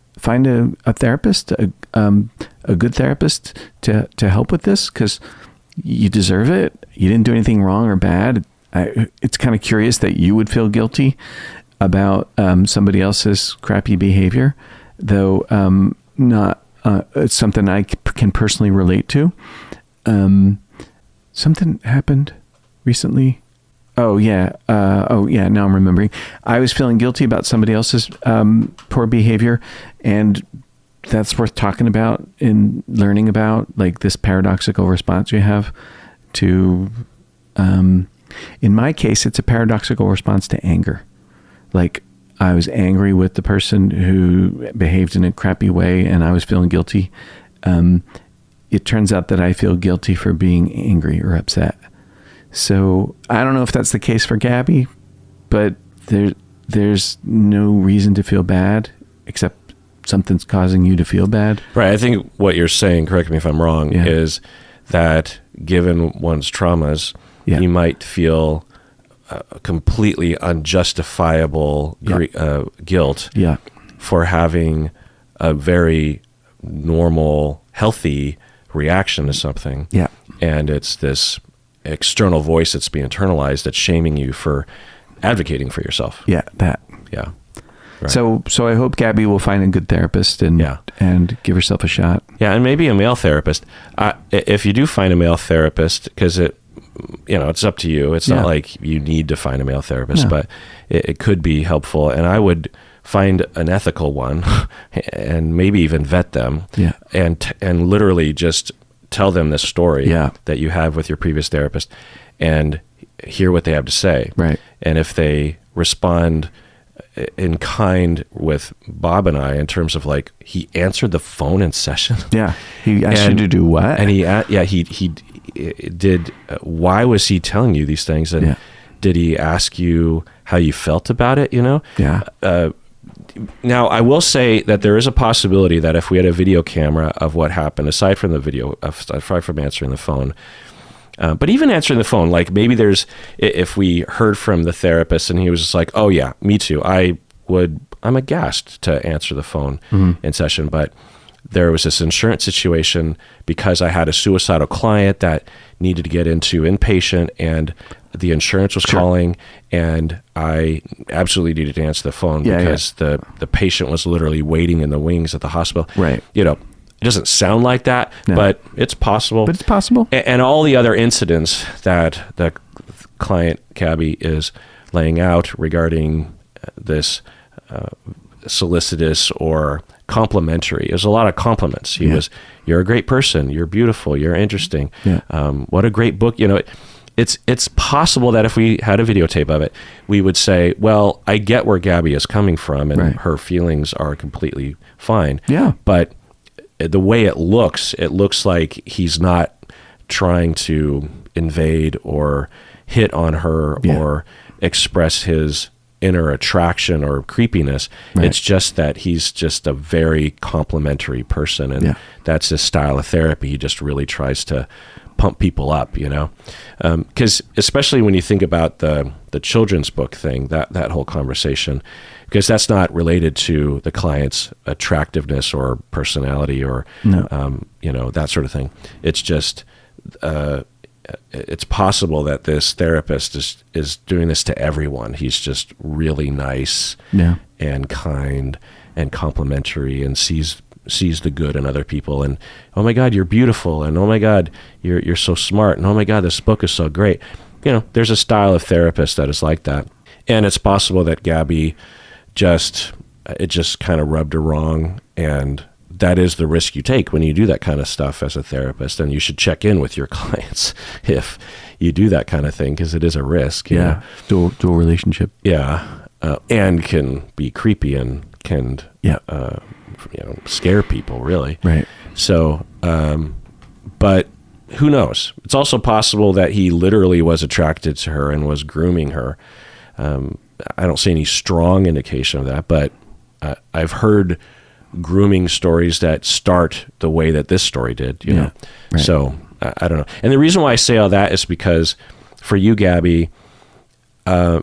Speaker 2: a therapist, a good therapist to help with this, because you deserve it. You didn't do anything wrong or bad. It's kind of curious that you would feel guilty about somebody else's crappy behavior, though. It's something I can personally relate to. Something happened recently. Now I'm remembering. I was feeling guilty about somebody else's poor behavior, and that's worth talking about and learning about, like this paradoxical response you have to In my case, it's a paradoxical response to anger. Like, I was angry with the person who behaved in a crappy way, and I was feeling guilty. It turns out that I feel guilty for being angry or upset. So I don't know if that's the case for Gabby, but there's no reason to feel bad except something's causing you to feel bad.
Speaker 1: Right. I think what you're saying, correct me if I'm wrong, is that given one's traumas, you might feel completely unjustifiable guilt for having a very normal, healthy reaction to something.
Speaker 2: Yeah.
Speaker 1: And it's this external voice that's being internalized that's shaming you for advocating for yourself.
Speaker 2: Yeah, that.
Speaker 1: Yeah. Right.
Speaker 2: So I hope Gabby will find a good therapist and give herself a shot.
Speaker 1: Yeah, and maybe a male therapist. If you do find a male therapist, because it's up to you. It's not like you need to find a male therapist, but it could be helpful. And I would find an ethical one, and maybe even vet them.
Speaker 2: Yeah.
Speaker 1: And literally just tell them this story that you have with your previous therapist, and hear what they have to say.
Speaker 2: Right.
Speaker 1: And if they respond in kind with Bob and I, in terms of like, he answered the phone in session.
Speaker 2: Yeah. He asked you to do what?
Speaker 1: And he did. Why was he telling you these things? And did he ask you how you felt about it?
Speaker 2: Yeah.
Speaker 1: Now, I will say that there is a possibility that if we had a video camera of what happened, aside from the video, aside from answering the phone, but even answering the phone, like maybe if we heard from the therapist and he was just like, oh yeah, me too. I'm aghast to answer the phone in session, but there was this insurance situation because I had a suicidal client that needed to get into inpatient, and the insurance was calling, and I absolutely needed to answer the phone because the patient was literally waiting in the wings at the hospital.
Speaker 2: Right.
Speaker 1: It doesn't sound like that, but it's possible.
Speaker 2: But it's possible.
Speaker 1: And all the other incidents that the client, Gabby, is laying out regarding this solicitous or complimentary. There's a lot of compliments. You're a great person. You're beautiful. You're interesting.
Speaker 2: Yeah.
Speaker 1: What a great book. It's possible that if we had a videotape of it, we would say, well, I get where Gabby is coming from, and her feelings are completely fine.
Speaker 2: Yeah.
Speaker 1: But the way it looks like he's not trying to invade or hit on her or express his inner attraction or creepiness. Right. It's just that he's just a very complimentary person, and that's his style of therapy. He just really tries to pump people up, because especially when you think about the children's book thing, that whole conversation, because that's not related to the client's attractiveness or personality or that sort of thing. It's just it's possible that this therapist is doing this to everyone. He's just really nice and kind and complimentary, and sees the good in other people, and oh my God, you're beautiful, and oh my God, you're so smart, and oh my God, this book is so great. There's a style of therapist that is like that, and it's possible that Gabby just kind of rubbed her wrong, and that is the risk you take when you do that kind of stuff as a therapist. And you should check in with your clients if you do that kind of thing, because it is a risk.
Speaker 2: Dual relationship.
Speaker 1: And can be creepy and can scare people, really.
Speaker 2: Right.
Speaker 1: So, but who knows? It's also possible that he literally was attracted to her and was grooming her. I don't see any strong indication of that, but I've heard grooming stories that start the way that this story did, know.
Speaker 2: Right.
Speaker 1: So I don't know. And the reason why I say all that is because for you, Gabby, I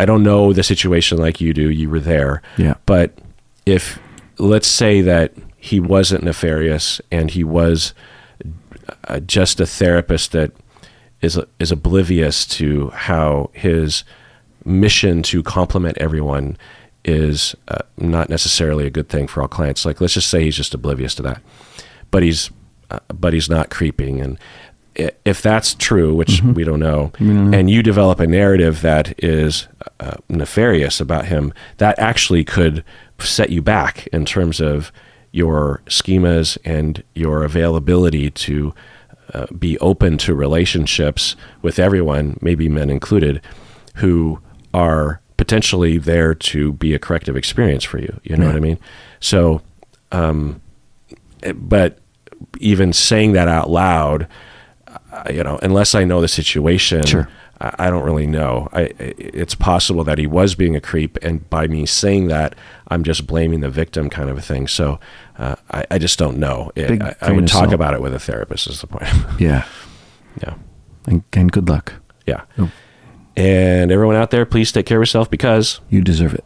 Speaker 1: don't know the situation like you do. You were there. Yeah. But if, let's say that he wasn't nefarious and he was just a therapist that is oblivious to how his mission to compliment everyone is not necessarily a good thing for all clients. Like, let's just say he's just oblivious to that, but he's not creeping. And if that's true, which we don't know, and you develop a narrative that is nefarious about him, that actually could set you back in terms of your schemas and your availability to be open to relationships with everyone, maybe men included, who are potentially there to be a corrective experience for you. You know what I mean? So, but even saying that out loud, unless I know the situation,
Speaker 2: Sure.
Speaker 1: I don't really know. It's possible that he was being a creep, and by me saying that, I'm just blaming the victim, kind of a thing. So I just don't know. I would talk about it with a therapist, is the point.
Speaker 2: Yeah.
Speaker 1: Yeah.
Speaker 2: And good luck.
Speaker 1: Yeah.
Speaker 2: Oh.
Speaker 1: And everyone out there, please take care of yourself, because
Speaker 2: You deserve it.